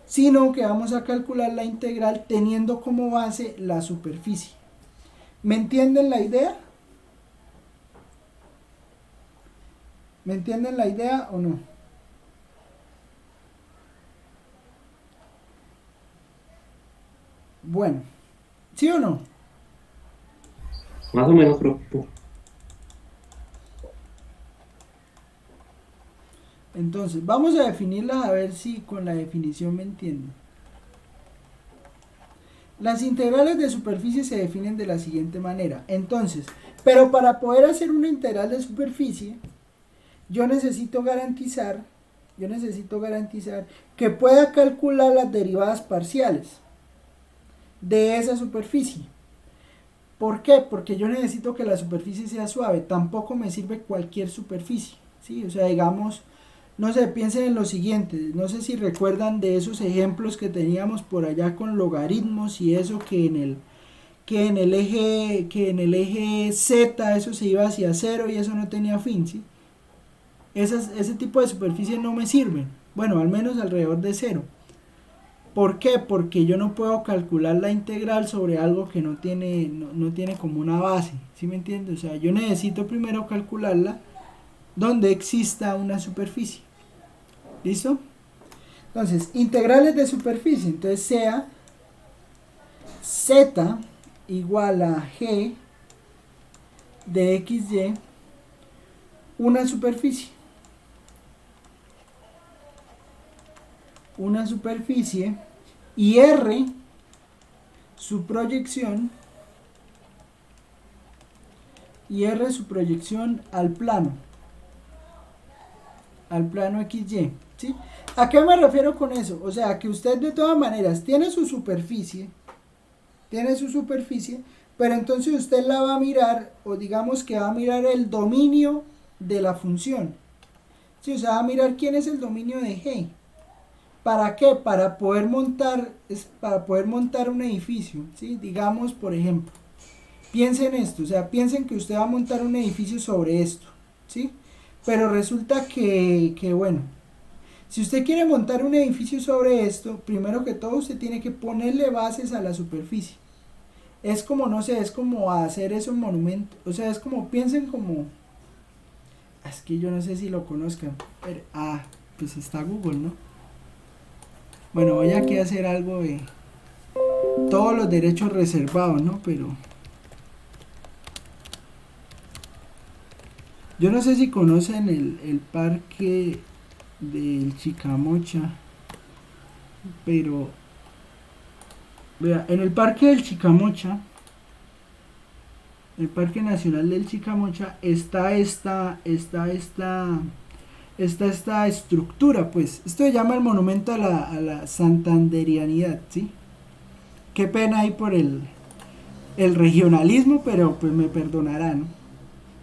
sino que vamos a calcular la integral teniendo como base la superficie. ¿Me entienden la idea? ¿Me entienden la idea o no? Bueno, ¿sí o no? Más o menos, creo. Entonces, vamos a definirlas a ver si con la definición me entienden. Las integrales de superficie se definen de la siguiente manera. Entonces, pero para poder hacer una integral de superficie, yo necesito garantizar que pueda calcular las derivadas parciales de esa superficie. ¿Por qué? Porque yo necesito que la superficie sea suave, tampoco me sirve cualquier superficie, ¿sí? O sea, digamos, no sé, piensen en lo siguiente, no sé si recuerdan de esos ejemplos que teníamos por allá con logaritmos y eso que en el eje Z eso se iba hacia cero y eso no tenía fin, ¿sí? Ese tipo de superficies no me sirven, bueno, al menos alrededor de cero. ¿Por qué? Porque yo no puedo calcular la integral sobre algo que no tiene como una base, ¿sí me entiendes? O sea, yo necesito primero calcularla donde exista una superficie. ¿Listo? Entonces, integrales de superficie. Entonces, sea z igual a g de xy una superficie. Una superficie y R su proyección al plano XY, ¿sí? ¿A qué me refiero con eso? O sea, que usted de todas maneras tiene su superficie, pero entonces usted la va a mirar, o digamos que va a mirar el dominio de la función, ¿sí? O sea, va a mirar quién es el dominio de G. ¿Para qué? Para poder montar un edificio, ¿sí? Digamos, por ejemplo, piensen esto, o sea, piensen que usted va a montar un edificio sobre esto, ¿sí? Pero resulta bueno, si usted quiere montar un edificio sobre esto, primero que todo usted tiene que ponerle bases a la superficie. Es como, no sé, es como hacer esos monumentos, o sea, es como, piensen como, es que yo no sé si lo conozcan, pero, pues está Google, ¿no? Bueno, voy aquí a hacer algo de todos los derechos reservados, ¿no? Pero yo no sé si conocen el parque del Chicamocha, pero vea, en el parque del Chicamocha, el Parque Nacional del Chicamocha, está esta estructura, pues. Esto se llama el monumento a la santanderianidad, ¿sí? Qué pena ahí por el regionalismo, pero pues me perdonarán, ¿no?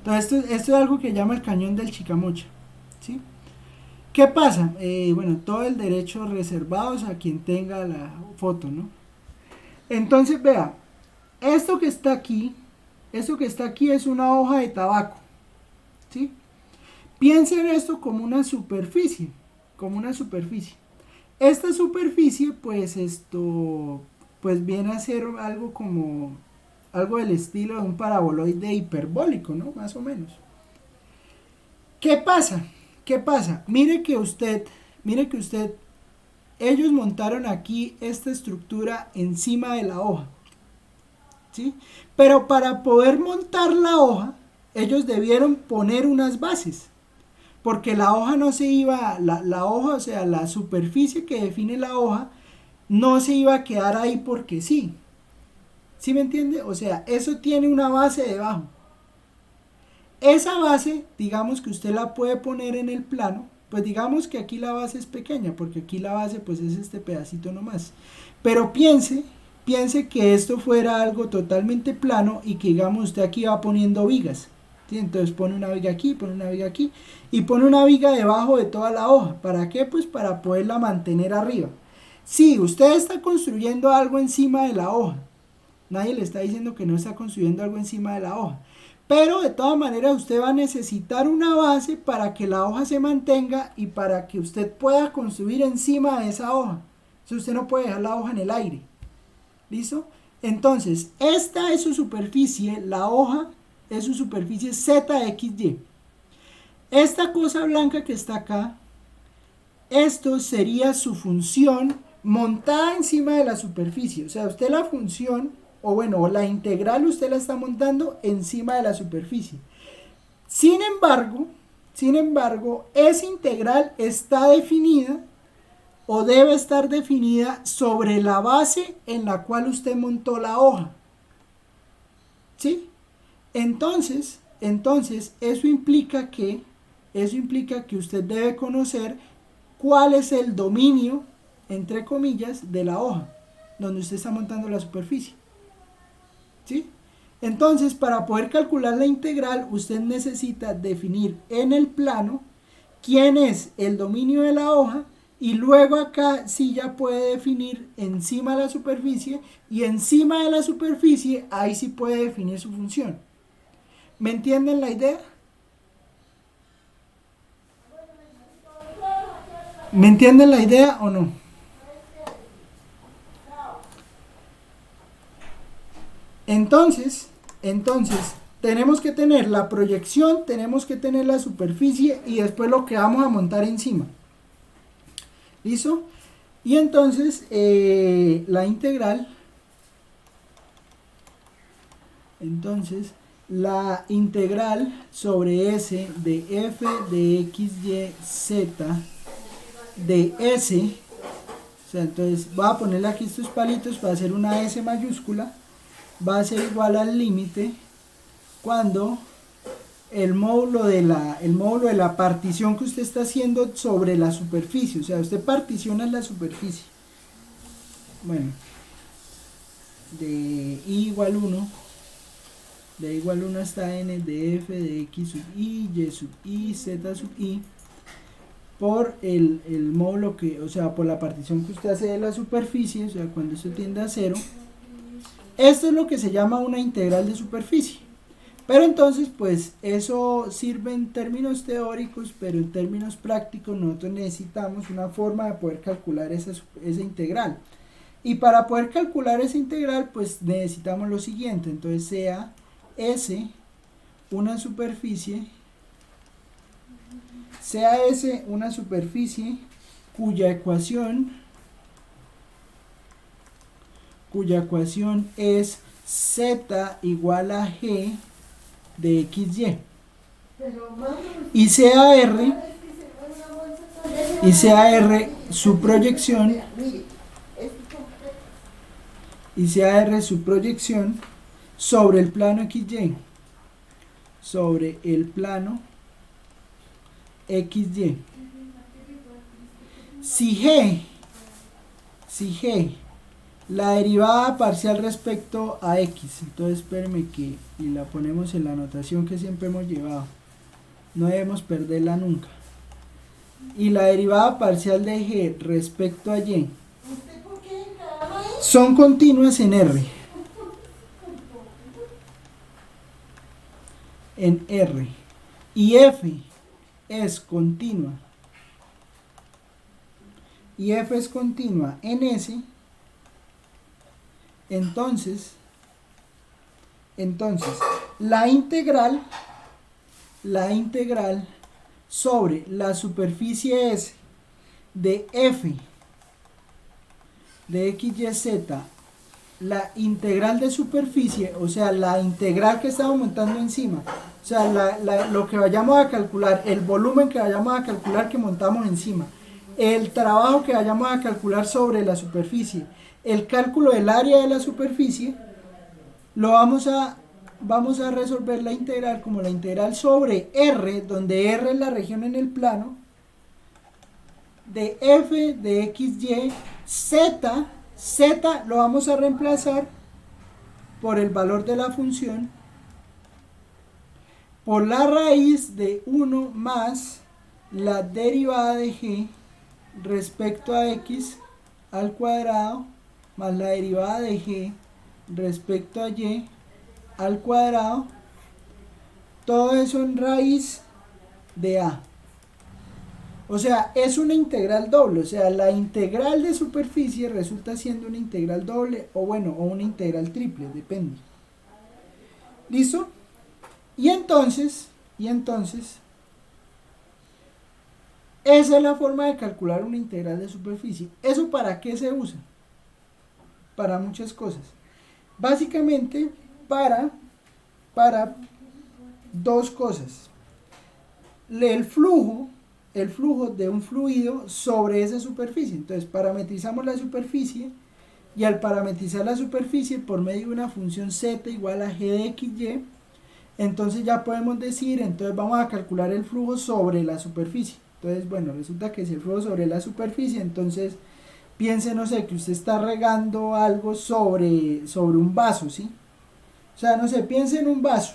Entonces esto es algo que llama el cañón del Chicamocha, ¿sí? ¿Qué pasa? Bueno, todo el derecho reservados a quien tenga la foto, ¿no? Entonces, vea, esto que está aquí es una hoja de tabaco, ¿sí? Piensen esto como una superficie, Esta superficie, pues viene a ser algo del estilo de un paraboloide hiperbólico, ¿no? Más o menos. ¿Qué pasa? Mire que usted, ellos montaron aquí esta estructura encima de la hoja, ¿sí? Pero para poder montar la hoja, ellos debieron poner unas bases. Porque la hoja no se iba, la hoja, o sea, la superficie que define la hoja, no se iba a quedar ahí porque sí. ¿Sí me entiende? O sea, eso tiene una base debajo. Esa base, digamos que usted la puede poner en el plano, pues digamos que aquí la base es pequeña, porque aquí la base pues es este pedacito nomás. Pero piense que esto fuera algo totalmente plano y que digamos usted aquí va poniendo vigas. ¿Sí? Entonces pone una viga aquí, pone una viga aquí y pone una viga debajo de toda la hoja. ¿Para qué? Pues para poderla mantener arriba. Sí, usted está construyendo algo encima de la hoja. Nadie le está diciendo que no está construyendo algo encima de la hoja. Pero de todas maneras usted va a necesitar una base para que la hoja se mantenga y para que usted pueda construir encima de esa hoja. Entonces usted no puede dejar la hoja en el aire. ¿Listo? Entonces, esta es su superficie, la hoja es su superficie ZXY. Esta cosa blanca que está acá, esto sería su función montada encima de la superficie. O sea, usted la función, o bueno, la integral usted la está montando encima de la superficie. Sin embargo, esa integral está definida o debe estar definida sobre la base en la cual usted montó la hoja. ¿Sí? Entonces, eso implica que usted debe conocer cuál es el dominio, entre comillas, de la hoja, donde usted está montando la superficie. ¿Sí? Entonces, para poder calcular la integral, usted necesita definir en el plano quién es el dominio de la hoja, y luego acá sí ya puede definir encima de la superficie, y encima de la superficie ahí sí puede definir su función. ¿Me entienden la idea? ¿Me entienden la idea o no? Entonces, tenemos que tener la proyección, tenemos que tener la superficie y después lo que vamos a montar encima. ¿Listo? Y entonces la integral sobre S de f de x, y, z de S, o sea, entonces voy a ponerle aquí estos palitos para hacer una S mayúscula, va a ser igual al límite cuando el módulo de la partición que usted está haciendo sobre la superficie, o sea, usted particiona la superficie, bueno, de i igual 1, de i igual 1 hasta n de f de x sub i, y sub i, z sub i, por el módulo que, o sea, por la partición que usted hace de la superficie, o sea, cuando esto tiende a 0. Esto es lo que se llama una integral de superficie. Pero entonces, pues, eso sirve en términos teóricos, pero en términos prácticos nosotros necesitamos una forma de poder calcular esa integral. Y para poder calcular esa integral, pues, necesitamos lo siguiente. Entonces, sea S una superficie, cuya ecuación es z igual a g de xy, y sea r su proyección, sobre el plano xy, si g la derivada parcial respecto a x, entonces espérenme que y la ponemos en la notación que siempre hemos llevado, no debemos perderla nunca, y la derivada parcial de g respecto a y son continuas en R, y f es continua en S, entonces la integral sobre la superficie S de f de x, y, z, la integral de superficie, o sea, la integral que estamos montando encima, o sea, lo que vayamos a calcular, el volumen que vayamos a calcular que montamos encima, el trabajo que vayamos a calcular sobre la superficie, el cálculo del área de la superficie, vamos a resolver la integral como la integral sobre R, donde R es la región en el plano, de f de x, y, z lo vamos a reemplazar por el valor de la función, por la raíz de 1 más la derivada de g respecto a x al cuadrado más la derivada de g respecto a y al cuadrado, todo eso en raíz de a. O sea, es una integral doble, o sea, la integral de superficie resulta siendo una integral doble, o bueno, o una integral triple, depende. ¿Listo? Y entonces, esa es la forma de calcular una integral de superficie. ¿Eso para qué se usa? Para muchas cosas. Básicamente, para dos cosas. El flujo de un fluido sobre esa superficie. Entonces parametrizamos la superficie, y al parametrizar la superficie por medio de una función z igual a g de xy, entonces ya podemos decir, entonces vamos a calcular el flujo sobre la superficie. Entonces, bueno, resulta que si el flujo sobre la superficie, entonces piense, no sé, que usted está regando algo sobre un vaso, ¿sí? O sea, no sé, piense en un vaso.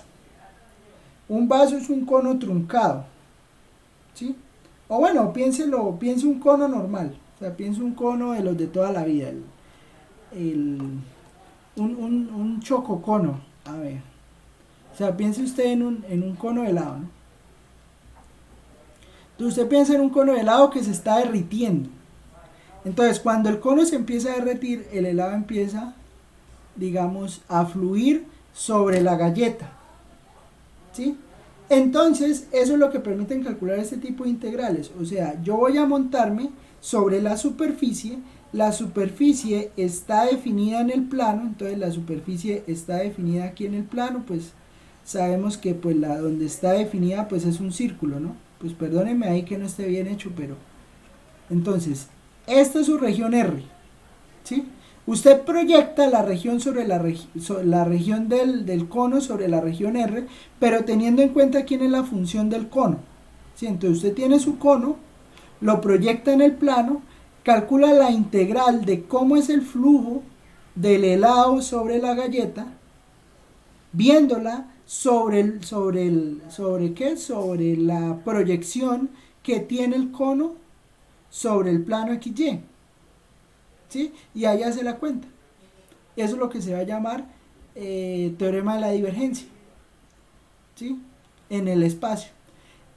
Un vaso es un cono truncado, ¿sí? O bueno, piense un cono normal. O sea, piense un cono de los de toda la vida. El, un chococono. A ver. O sea, piense usted en un cono de helado, ¿no? Entonces usted piensa en un cono de helado que se está derritiendo. Entonces, cuando el cono se empieza a derretir, el helado empieza, digamos, a fluir sobre la galleta, ¿sí? Entonces, eso es lo que permiten calcular este tipo de integrales. O sea, yo voy a montarme sobre la superficie está definida en el plano, entonces la superficie está definida aquí en el plano, pues sabemos que pues donde está definida pues es un círculo, ¿no? Pues perdónenme ahí que no esté bien hecho, pero entonces, esta es su región R, ¿sí? Usted proyecta la región sobre la región del cono sobre la región R, pero teniendo en cuenta quién es la función del cono, ¿sí? Entonces usted tiene su cono, lo proyecta en el plano, calcula la integral de cómo es el flujo del helado sobre la galleta, viéndola sobre la proyección que tiene el cono sobre el plano XY, ¿sí? Y ahí hace la cuenta. Eso es lo que se va a llamar teorema de la divergencia, ¿sí? En el espacio.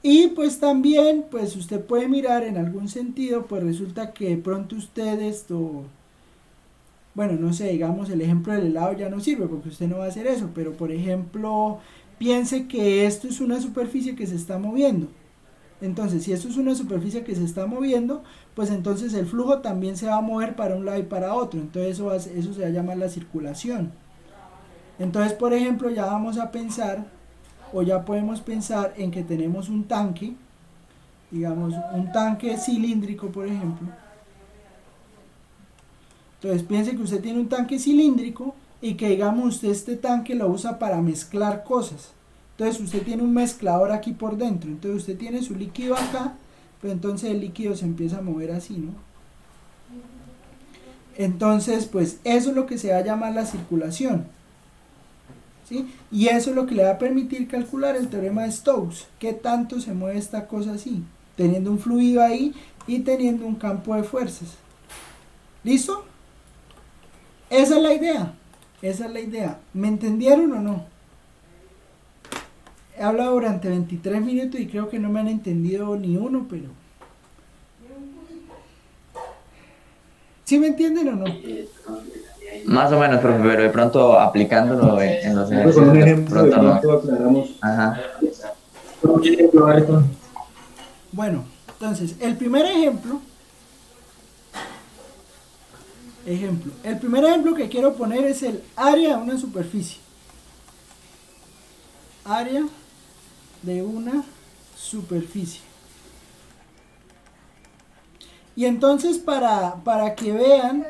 Y pues también, pues usted puede mirar en algún sentido, pues resulta que de pronto usted bueno, no sé, digamos el ejemplo del helado ya no sirve porque usted no va a hacer eso, pero por ejemplo, piense que esto es una superficie que se está moviendo. Entonces, si esto es una superficie que se está moviendo, pues entonces el flujo también se va a mover para un lado y para otro. Entonces eso se va a llamar la circulación. Entonces, por ejemplo, ya vamos a pensar, o ya podemos pensar en que tenemos un tanque, digamos, un tanque cilíndrico, por ejemplo. Entonces, piense que usted tiene un tanque cilíndrico y que, digamos, usted este tanque lo usa para mezclar cosas. Entonces usted tiene un mezclador aquí por dentro, entonces usted tiene su líquido acá, pero entonces el líquido se empieza a mover así, ¿no? Entonces, pues eso es lo que se va a llamar la circulación, ¿sí? Y eso es lo que le va a permitir calcular el teorema de Stokes, qué tanto se mueve esta cosa así, teniendo un fluido ahí y teniendo un campo de fuerzas. ¿Listo? Esa es la idea, esa es la idea. ¿Me entendieron o no? He hablado durante 23 minutos y creo que no me han entendido ni uno, pero... ¿Sí me entienden o no? Más o menos, profe, pero de pronto aplicándolo en los Con un ejercicios, de ejemplo de pronto no. pronto aclaramos. Ajá. Bueno, entonces, el primer ejemplo, el primer ejemplo que quiero poner es el área de una superficie. Área de una superficie. Y entonces para que vean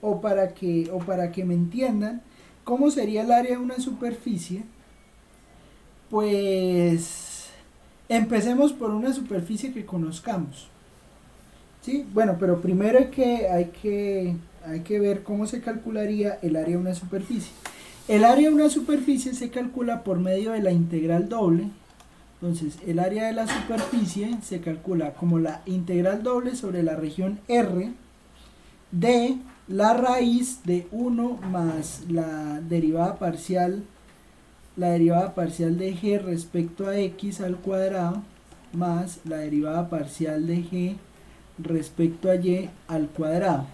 o para que me entiendan cómo sería el área de una superficie, pues empecemos por una superficie que conozcamos, ¿sí? Bueno, pero primero hay que ver cómo se calcularía el área de una superficie. El área de una superficie se calcula por medio de la integral doble. Entonces, el área de la superficie se calcula como la integral doble sobre la región R de la raíz de 1 más la derivada parcial de g respecto a x al cuadrado más la derivada parcial de g respecto a y al cuadrado,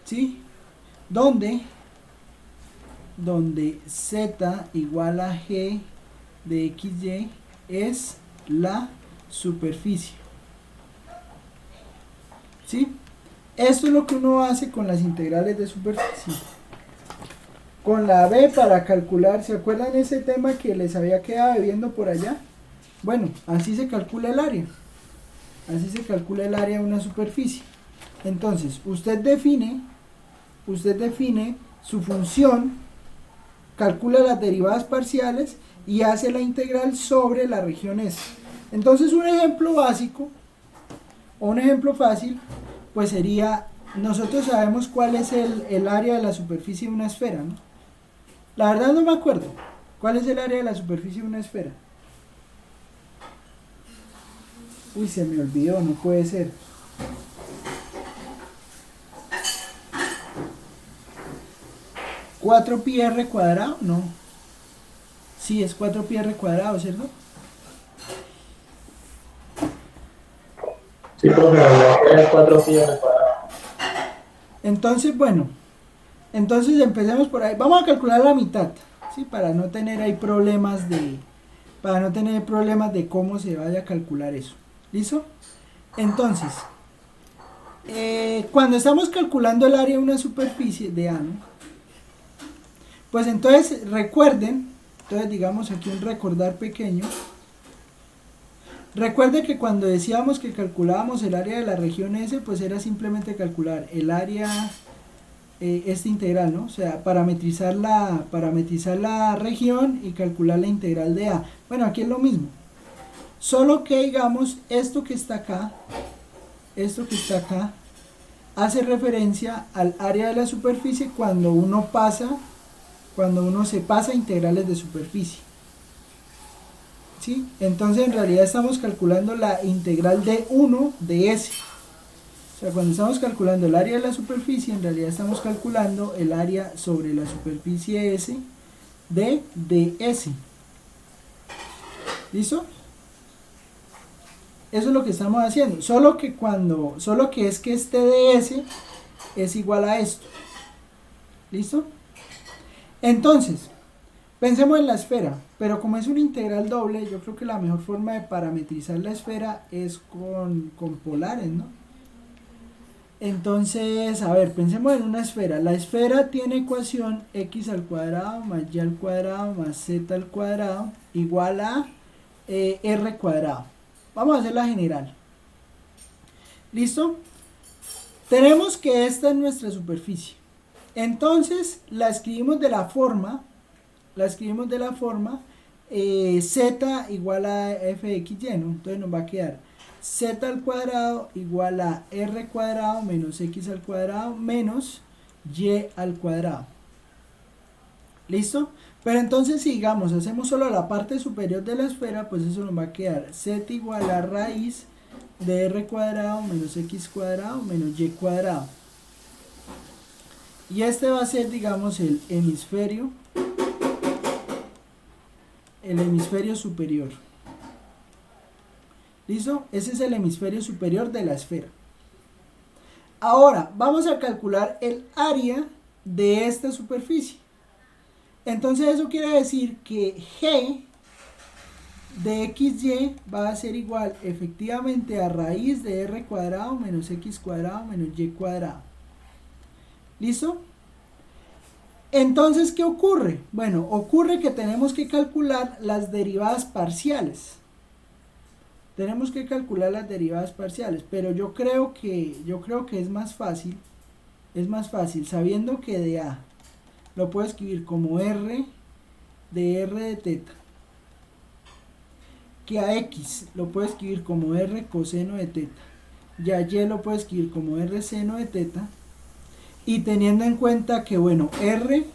¿sí? Donde z igual a g de xy es la superficie, ¿sí? Esto es lo que uno hace con las integrales de superficie. Con la b para calcular, ¿se acuerdan ese tema que les había quedado debiendo por allá? Bueno, así se calcula el área. Así se calcula el área de una superficie. Entonces, usted define su función, calcula las derivadas parciales y hace la integral sobre la región S. Entonces, un ejemplo básico o un ejemplo fácil, pues sería, nosotros sabemos cuál es el área de la superficie de una esfera, ¿no? La verdad no me acuerdo. ¿Cuál es el área de la superficie de una esfera? Uy, se me olvidó, no puede ser. ¿4 pi r cuadrado? No. Sí, es 4 pi r cuadrado, ¿cierto? Sí, profe, la esfera es 4 pi al cuadrado. Entonces, bueno. Entonces empecemos por ahí. Vamos a calcular la mitad, ¿sí? Para no tener ahí problemas de... Para no tener problemas de cómo se vaya a calcular eso. ¿Listo? Entonces, cuando estamos calculando el área de una superficie de A, ¿no? Pues entonces recuerden, entonces digamos aquí un recordar pequeño. Recuerden que cuando decíamos que calculábamos el área de la región S, pues era simplemente calcular el área, esta integral, ¿no? O sea, parametrizar la región y calcular la integral de A. Bueno, aquí es lo mismo. Solo que digamos, esto que está acá, hace referencia al área de la superficie cuando uno se pasa a integrales de superficie. ¿Sí? Entonces en realidad estamos calculando la integral de 1 de S. O sea, cuando estamos calculando el área de la superficie, en realidad estamos calculando el área sobre la superficie S de ds. ¿Listo? Eso es lo que estamos haciendo. Solo que es que este ds es igual a esto. ¿Listo? Entonces, pensemos en la esfera, pero como es una integral doble, yo creo que la mejor forma de parametrizar la esfera es con polares, ¿no? Entonces, a ver, pensemos en una esfera. La esfera tiene ecuación x al cuadrado más y al cuadrado más z al cuadrado igual a r cuadrado. Vamos a hacer la general. ¿Listo? Tenemos que esta es nuestra superficie. Entonces, la escribimos de la forma z igual a f de x y, ¿no? Entonces nos va a quedar z al cuadrado igual a r cuadrado menos x al cuadrado menos y al cuadrado. ¿Listo? Pero entonces si digamos hacemos solo la parte superior de la esfera, pues eso nos va a quedar z igual a raíz de r cuadrado menos x cuadrado menos y cuadrado. Y este va a ser, digamos, el hemisferio superior. ¿Listo? Ese es el hemisferio superior de la esfera. Ahora, vamos a calcular el área de esta superficie. Entonces eso quiere decir que G de XY va a ser igual efectivamente a raíz de R cuadrado menos X cuadrado menos Y cuadrado. ¿Listo? Entonces, ¿qué ocurre? Bueno, ocurre que tenemos que calcular las derivadas parciales. Tenemos que calcular las derivadas parciales, pero yo creo que es más fácil sabiendo que de A lo puedo escribir como R de teta, que a X lo puedo escribir como R coseno de teta, y a Y lo puedo escribir como R seno de teta, y teniendo en cuenta que, bueno, R,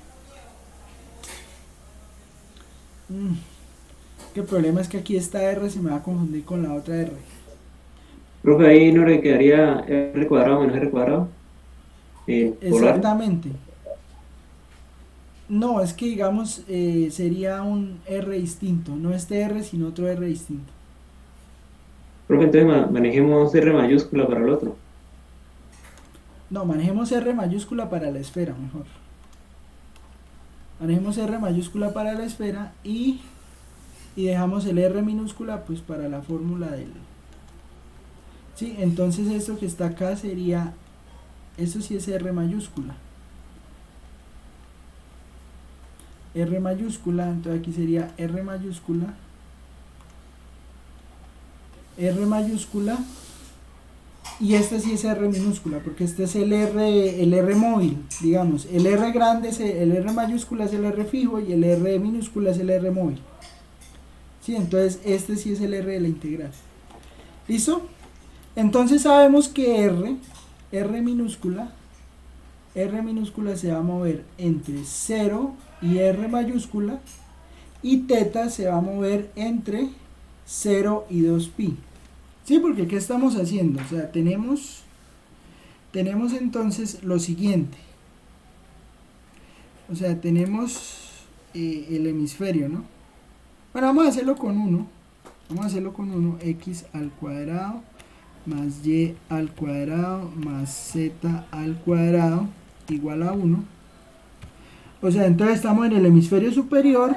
que el problema es que aquí esta R se me va a confundir con la otra R. Profe, ahí no le quedaría r cuadrado menos r cuadrado. Exactamente. No, es que digamos sería un R distinto, no este R sino otro R distinto. Profe, entonces manejemos r mayúscula para el otro. No, manejemos R mayúscula para la esfera mejor. Manejemos R mayúscula para la esfera y dejamos el R minúscula pues para la fórmula del... Sí, entonces esto que está acá sería, eso sí es R mayúscula. R mayúscula, entonces aquí sería R mayúscula, y este sí es R minúscula, porque este es el R móvil, digamos, el R grande, el R mayúscula es el R fijo y el R minúscula es el R móvil. Sí, entonces este sí es el R de la integral. ¿Listo? Entonces sabemos que R minúscula R minúscula se va a mover entre 0 y R mayúscula, y teta se va a mover entre 0 y 2pi. ¿Sí? Porque ¿qué estamos haciendo? O sea, tenemos entonces lo siguiente. O sea, tenemos el hemisferio, ¿no? Bueno, vamos a hacerlo con 1. Vamos a hacerlo con 1, x al cuadrado más y al cuadrado más z al cuadrado igual a 1. O sea, entonces estamos en el hemisferio superior,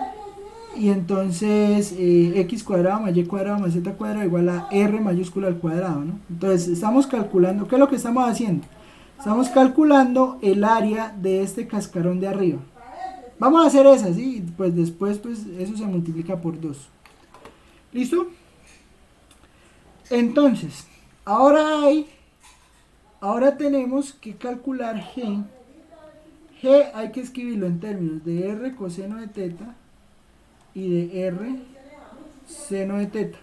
y entonces x cuadrado más y cuadrado más z cuadrado igual a r mayúscula al cuadrado, ¿no? Entonces estamos calculando, ¿qué es lo que estamos haciendo? Estamos calculando el área de este cascarón de arriba. Vamos a hacer esa, ¿sí? Pues después pues eso se multiplica por 2. ¿Listo? Entonces, ahora tenemos que calcular g. G hay que escribirlo en términos de r coseno de teta y de r seno de teta.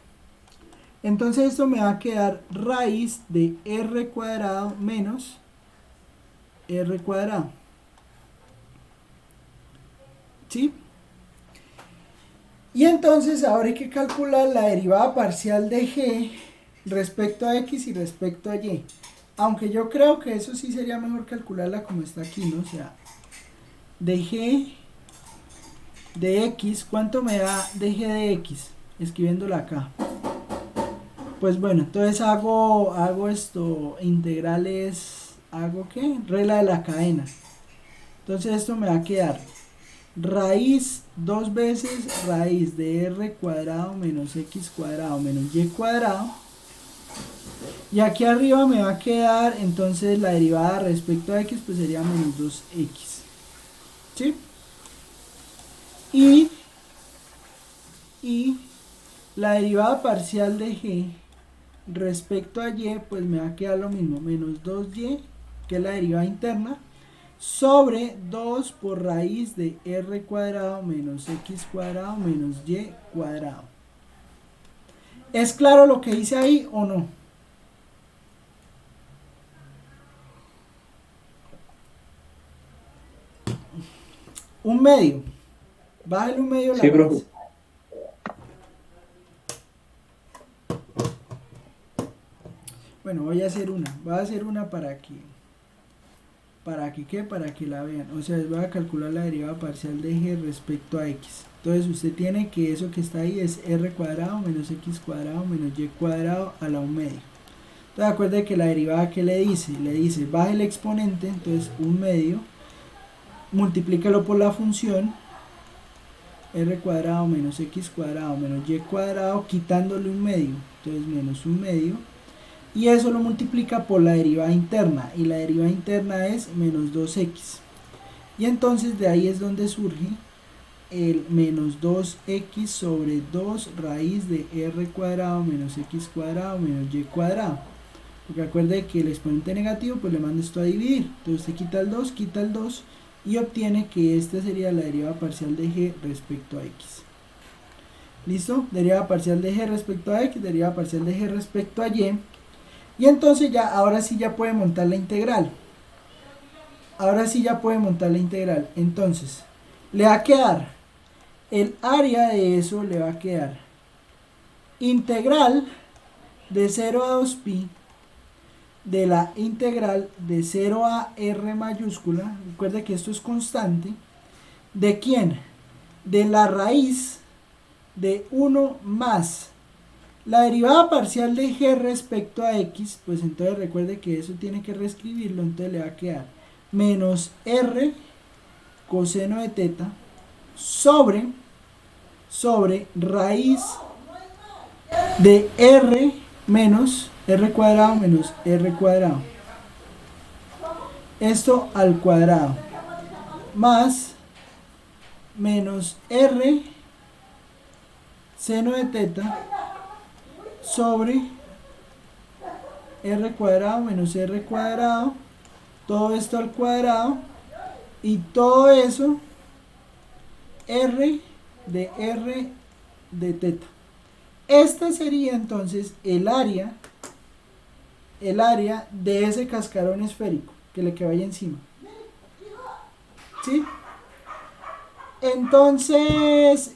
Entonces esto me va a quedar raíz de r cuadrado menos r cuadrado. ¿Sí? Y entonces ahora hay que calcular la derivada parcial de g respecto a x y respecto a y. Aunque yo creo que eso sí sería mejor calcularla como está aquí, ¿no? O sea, de g de x, ¿cuánto me da de g de x? Escribiéndola acá. Pues bueno, entonces hago esto, integrales, ¿hago qué? Regla de la cadena. Entonces esto me va a quedar raíz 2 veces raíz de r cuadrado menos x cuadrado menos y cuadrado. Y aquí arriba me va a quedar entonces la derivada respecto a x, pues sería menos 2x. ¿Sí? Y la derivada parcial de g respecto a y, pues me va a quedar lo mismo, menos 2y, que es la derivada interna, sobre 2 por raíz de r cuadrado menos x cuadrado menos y cuadrado. ¿Es claro lo que dice ahí o no? Un medio. Bájale un medio a la Sí, raíz. profe. Bueno, voy a hacer una para que la vean. O sea, voy a calcular la derivada parcial de g respecto a x. Entonces usted tiene que eso que está ahí es r cuadrado menos x cuadrado menos y cuadrado a la 1 medio. Entonces acuerde que la derivada, ¿qué le dice? Le dice, baje el exponente, entonces 1 medio, multiplícalo por la función r cuadrado menos x cuadrado menos y cuadrado, quitándole 1 medio, entonces menos 1 medio, y eso lo multiplica por la derivada interna, y la derivada interna es menos 2x, y entonces de ahí es donde surge el menos 2x sobre 2 raíz de r cuadrado menos x cuadrado menos y cuadrado, porque acuerde que el exponente negativo pues le mando esto a dividir, entonces se quita el 2 y obtiene que esta sería la derivada parcial de g respecto a x. ¿Listo? Derivada parcial de g respecto a x, derivada parcial de g respecto a y. Y entonces ya, ahora sí ya puede montar la integral. Entonces, le va a quedar, el área de eso le va a quedar integral de 0 a 2pi de la integral de 0 a r mayúscula, recuerde que esto es constante, ¿de quién? De la raíz de 1 más la derivada parcial de g respecto a x, pues entonces recuerde que eso tiene que reescribirlo, entonces le va a quedar menos r coseno de teta sobre raíz de r menos r cuadrado menos r cuadrado, esto al cuadrado, más menos r seno de teta sobre r cuadrado menos r cuadrado, todo esto al cuadrado, y todo eso r de teta. Esta sería entonces el área de ese cascarón esférico que le queda ahí encima. ¿Sí? Entonces,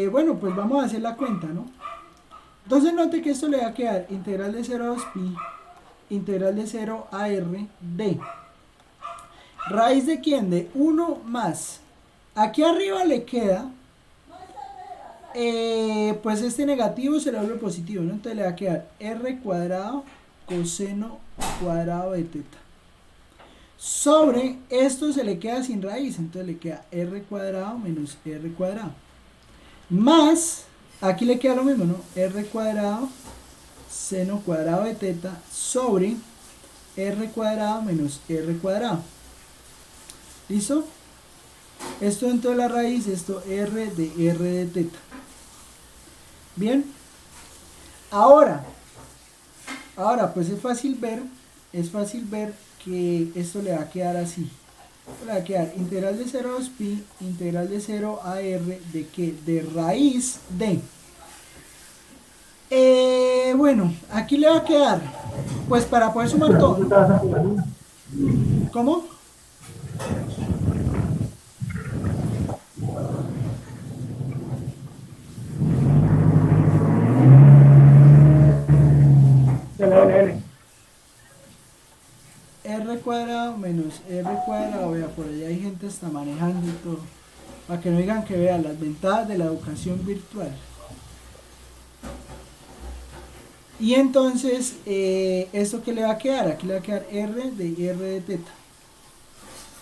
bueno, pues vamos a hacer la cuenta, ¿no? Entonces note que esto le va a quedar integral de 0 a 2 pi, integral de 0 a r de raíz de quién, de 1 más. Aquí arriba le queda, pues este negativo se le vuelve positivo, ¿no? Entonces le va a quedar r cuadrado coseno cuadrado de teta. Sobre esto se le queda sin raíz, entonces le queda r cuadrado menos r cuadrado. Más, aquí le queda lo mismo, ¿no? R cuadrado seno cuadrado de teta sobre r cuadrado menos r cuadrado. ¿Listo? Esto dentro de la raíz, esto r de teta. Bien. Ahora pues es fácil ver que esto le va a quedar así. Le va a quedar integral de 0 a 2 pi, integral de 0 a r, ¿de qué? De raíz de. Bueno, aquí le va a quedar, pues para poder sumar todo. ¿Cómo? R cuadrado menos R cuadrado, vea, por allá hay gente hasta manejando y todo, para que no digan que vean las ventajas de la educación virtual. Y entonces, ¿esto qué le va a quedar? Aquí le va a quedar R de teta.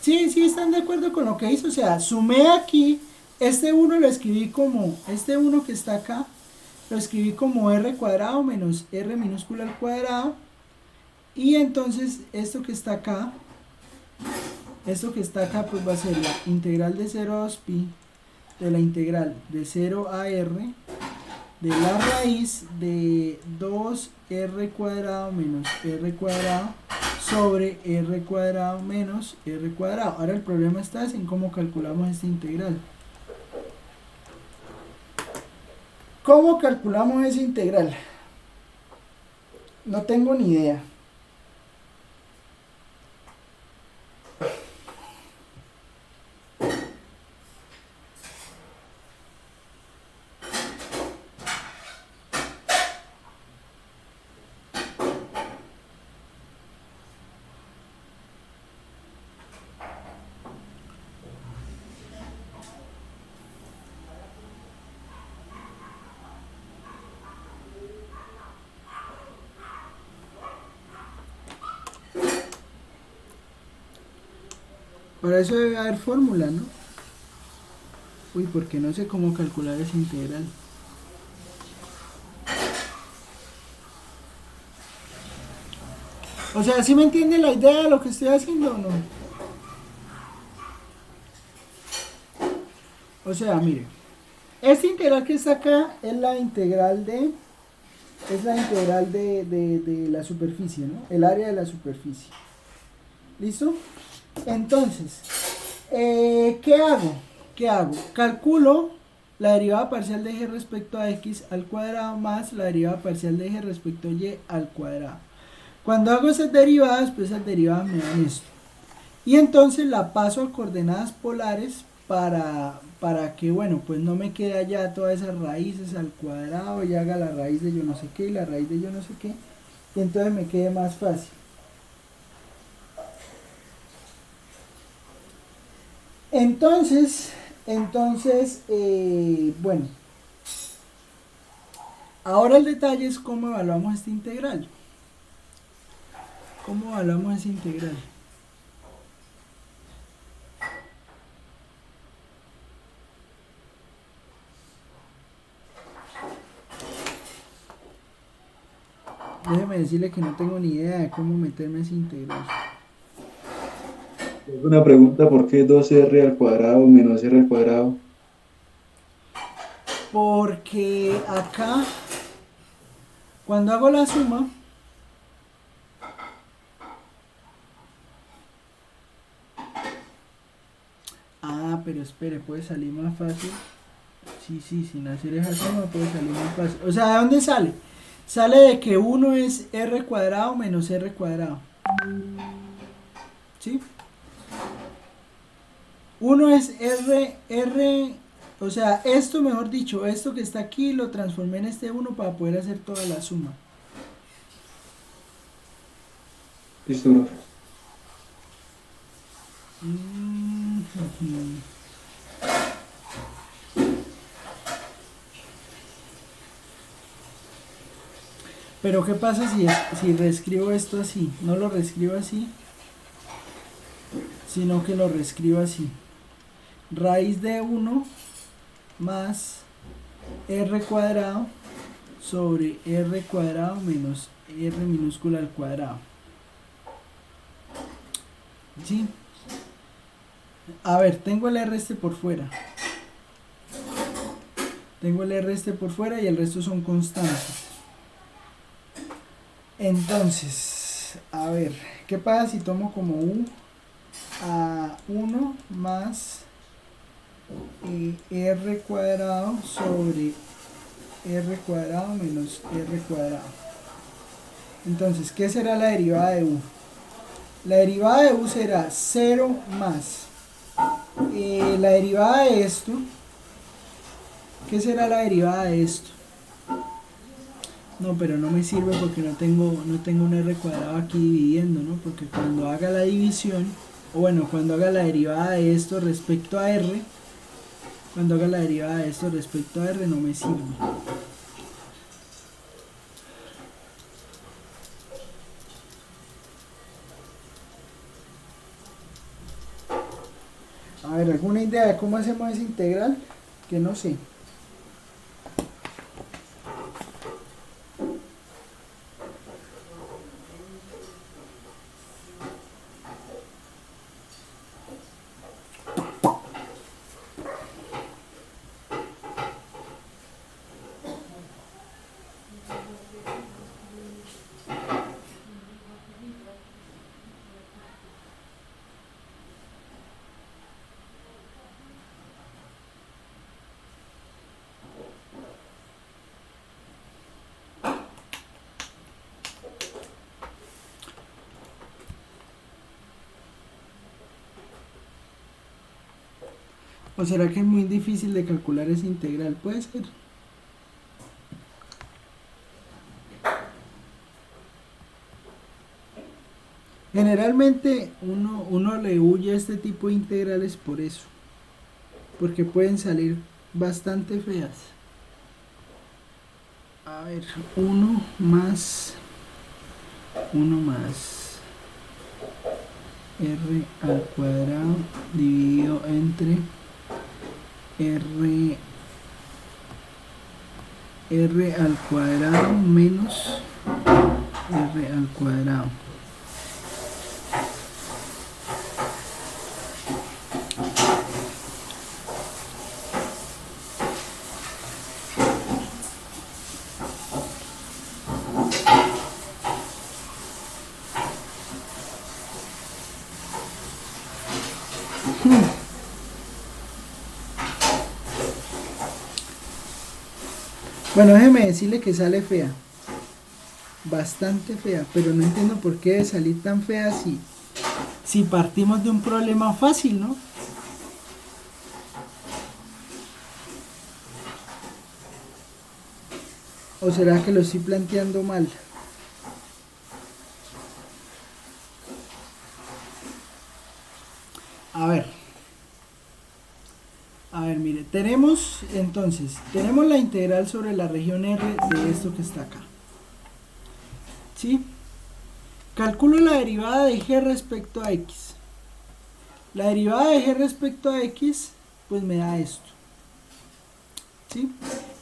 Sí, están de acuerdo con lo que hizo, o sea, sumé aquí, este 1 lo escribí como, este 1 que está acá, lo escribí como R cuadrado menos R minúscula al cuadrado. Y entonces esto que está acá pues va a ser la integral de 0 a 2 pi de la integral de 0 a r de la raíz de 2r cuadrado menos r cuadrado sobre r cuadrado menos r cuadrado. Ahora el problema está en cómo calculamos esta integral. ¿Cómo calculamos esa integral? No tengo ni idea. Para eso debe haber fórmula, ¿no? Uy, porque no sé cómo calcular esa integral. O sea, ¿sí me entiende la idea de lo que estoy haciendo o no? O sea, mire, esta integral que está acá es la integral de la superficie, ¿no? El área de la superficie. ¿Listo? Entonces, ¿qué hago? Calculo la derivada parcial de g respecto a x al cuadrado más la derivada parcial de g respecto a y al cuadrado. Cuando hago esas derivadas, pues esas derivadas me dan esto. Y entonces la paso a coordenadas polares para que, bueno, pues no me quede allá todas esas raíces al cuadrado y haga la raíz de yo no sé qué y la raíz de yo no sé qué. Y entonces me quede más fácil. Entonces, bueno, ahora el detalle es cómo evaluamos esta integral. ¿Cómo evaluamos esa integral? Déjeme decirle que no tengo ni idea de cómo meterme esa integral. Una pregunta, ¿por qué 2r al cuadrado menos r al cuadrado? Porque acá, cuando hago la suma, pero espere, puede salir más fácil. Sí, sin hacer esa suma puede salir más fácil. O sea, ¿de dónde sale? Sale de que 1 es r cuadrado menos r cuadrado. ¿Sí? Uno es R, o sea, esto mejor dicho, esto que está aquí lo transformé en este 1 para poder hacer toda la suma. Listo, profe. Ujú. Pero ¿qué pasa si reescribo esto así? No lo reescribo así, sino que lo reescribo así. Raíz de 1 más r cuadrado sobre r cuadrado menos r minúscula al cuadrado. ¿Sí? A ver, tengo el r este por fuera. Tengo el r este por fuera y el resto son constantes. Entonces, a ver, ¿qué pasa si tomo como u a 1 más r cuadrado sobre r cuadrado menos r cuadrado? Entonces, ¿qué será la derivada de u? La derivada de u será 0 más la derivada de esto. ¿Qué será la derivada de esto? No, pero no me sirve porque no tengo un r cuadrado aquí dividiendo, ¿no? Porque cuando haga la división, o bueno, cuando haga la derivada de esto respecto a r, cuando haga la derivada de esto respecto a r no me sirve. A ver, ¿alguna idea de cómo hacemos esa integral? Que no sé. ¿O será que es muy difícil de calcular esa integral? Puede ser. Generalmente uno le huye a este tipo de integrales por eso. Porque pueden salir bastante feas. A ver, 1 más r al cuadrado dividido entre r al cuadrado menos r al cuadrado. Bueno, déjeme decirle que sale fea. Bastante fea, pero no entiendo por qué debe salir tan fea si partimos de un problema fácil, ¿no? ¿O será que lo estoy planteando mal? A ver, mire, tenemos la integral sobre la región R de esto que está acá. ¿Sí? Calculo la derivada de g respecto a x. La derivada de g respecto a x, pues me da esto. ¿Sí?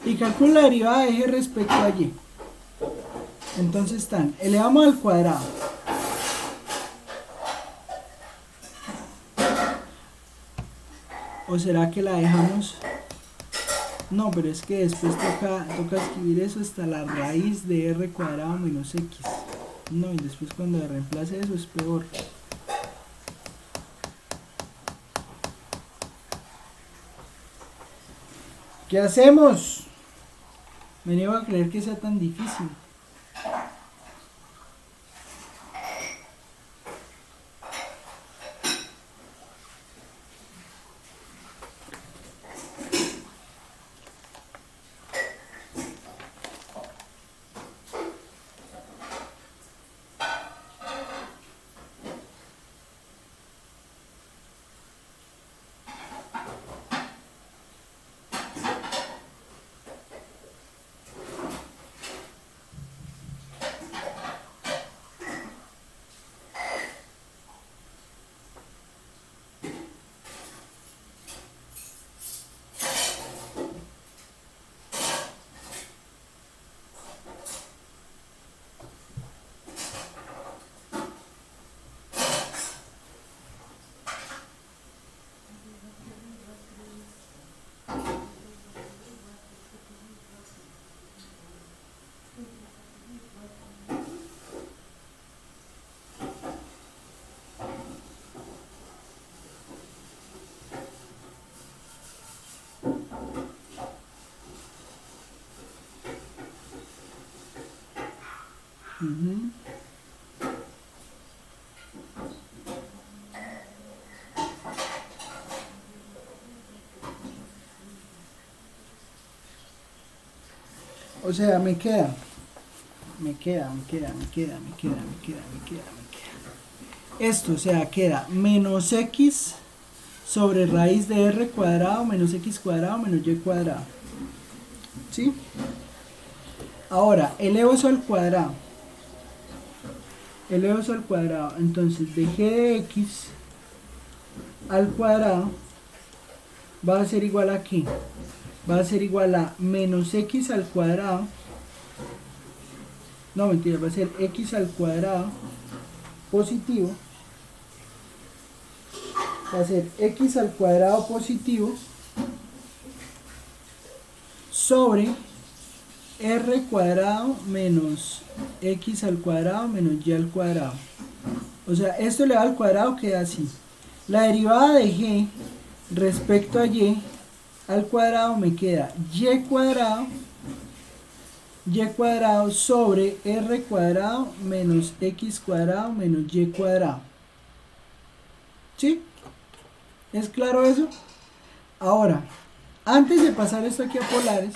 Y calculo la derivada de g respecto a y. Entonces están, elevamos al cuadrado. ¿O será que la dejamos? No, pero es que después toca escribir eso hasta la raíz de r cuadrado menos x. No, y después cuando reemplace eso es peor. ¿Qué hacemos? Me niego a creer que sea tan difícil. Ujú. O sea, esto, o sea, queda menos x sobre raíz de r cuadrado menos x cuadrado menos y cuadrado. ¿Sí? Ahora, elevo eso al cuadrado. Elevo eso al cuadrado. Entonces, de g de x al cuadrado va a ser igual a ¿qué? Va a ser igual a menos x al cuadrado. No, mentira, va a ser x al cuadrado positivo. Va a ser x al cuadrado positivo sobre r cuadrado menos x al cuadrado menos y al cuadrado. O sea, esto elevado al cuadrado queda así. La derivada de g respecto a y al cuadrado me queda y cuadrado sobre r cuadrado menos x cuadrado menos y cuadrado. ¿Sí? ¿Es claro eso? Ahora, antes de pasar esto aquí a polares,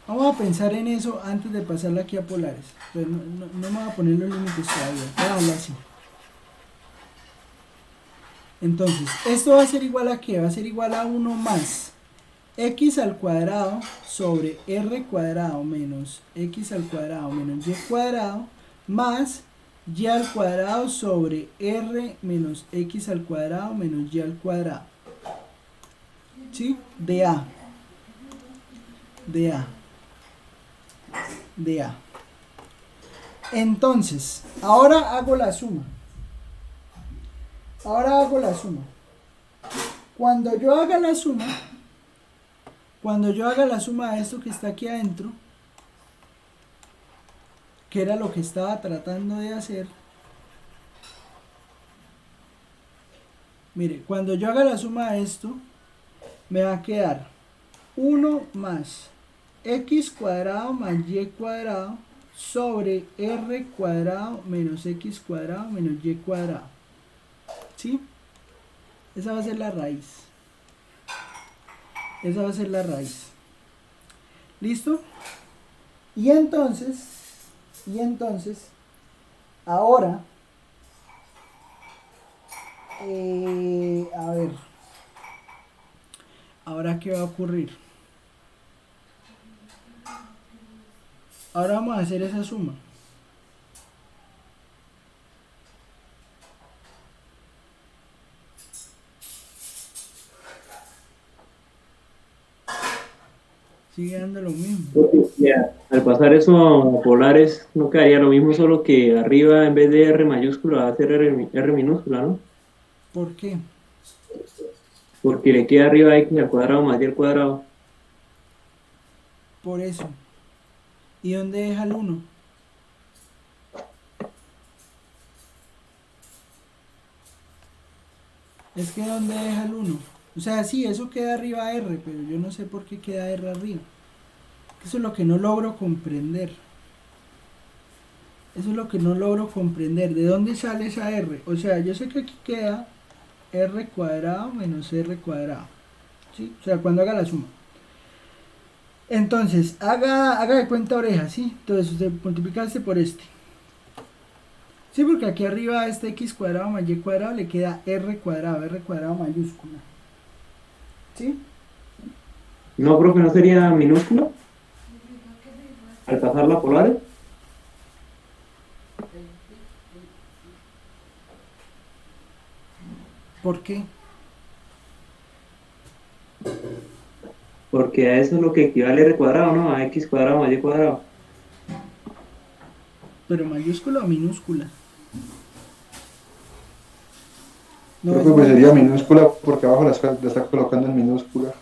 vamos a pensar en eso antes de pasarlo aquí a polares. Pero no me voy a poner los límites todavía. Voy a hablar así. Entonces, esto va a ser igual a ¿qué? Va a ser igual a 1 más x al cuadrado sobre r cuadrado menos x al cuadrado menos y cuadrado más y al cuadrado sobre r menos x al cuadrado menos y al cuadrado. ¿Sí? De A. Entonces, ahora hago la suma. Cuando yo haga la suma de esto que está aquí adentro, que era lo que estaba tratando de hacer, mire, cuando yo haga la suma de esto, me va a quedar 1 más x cuadrado más y cuadrado sobre r cuadrado menos x cuadrado menos y cuadrado. ¿Sí? Esa va a ser la raíz. ¿Listo? Y entonces, ahora, a ver, ahora ¿qué va a ocurrir? Ahora vamos a hacer esa suma. Sigue dando lo mismo. Ya, al pasar eso a polares, no quedaría lo mismo, solo que arriba en vez de R mayúscula va a ser R minúscula, ¿no? ¿Por qué? Porque le queda arriba x al cuadrado más y al cuadrado. Por eso. ¿Y dónde deja el 1? Es que ¿dónde deja el 1? O sea, sí, eso queda arriba R, pero yo no sé por qué queda R arriba. Eso es lo que no logro comprender. ¿De dónde sale esa R? O sea, yo sé que aquí queda R cuadrado menos R cuadrado. ¿Sí? O sea, cuando haga la suma. Entonces, haga de cuenta oreja, ¿sí? Entonces, usted multiplica este por este. Sí, porque aquí arriba a este x cuadrado más y cuadrado le queda R cuadrado mayúscula. ¿Sí? No, profe, ¿no sería minúscula? Al pasarla a polares. ¿Por qué? Porque a eso es lo que equivale R cuadrado, ¿no? A x cuadrado más y cuadrado. ¿Pero mayúscula o minúscula? No, Creo es que pues sería mayúscula. minúscula porque abajo la está colocando en minúscula.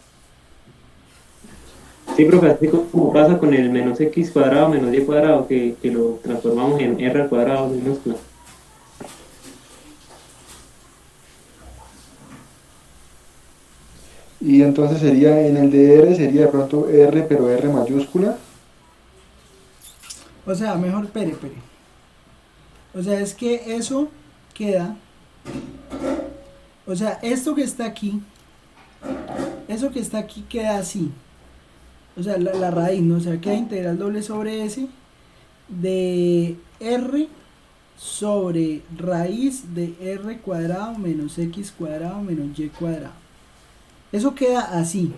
Sí, profe, así como pasa con el menos x cuadrado menos y cuadrado, que lo transformamos en R al cuadrado minúscula. Y entonces sería en el de R, sería de pronto R, pero R mayúscula. O sea, mejor, pere. O sea, es que eso queda, o sea, esto que está aquí, eso que está aquí queda así. O sea, la raíz, ¿no? O sea, queda integral doble sobre S de R sobre raíz de R cuadrado menos X cuadrado menos Y cuadrado. Eso queda así.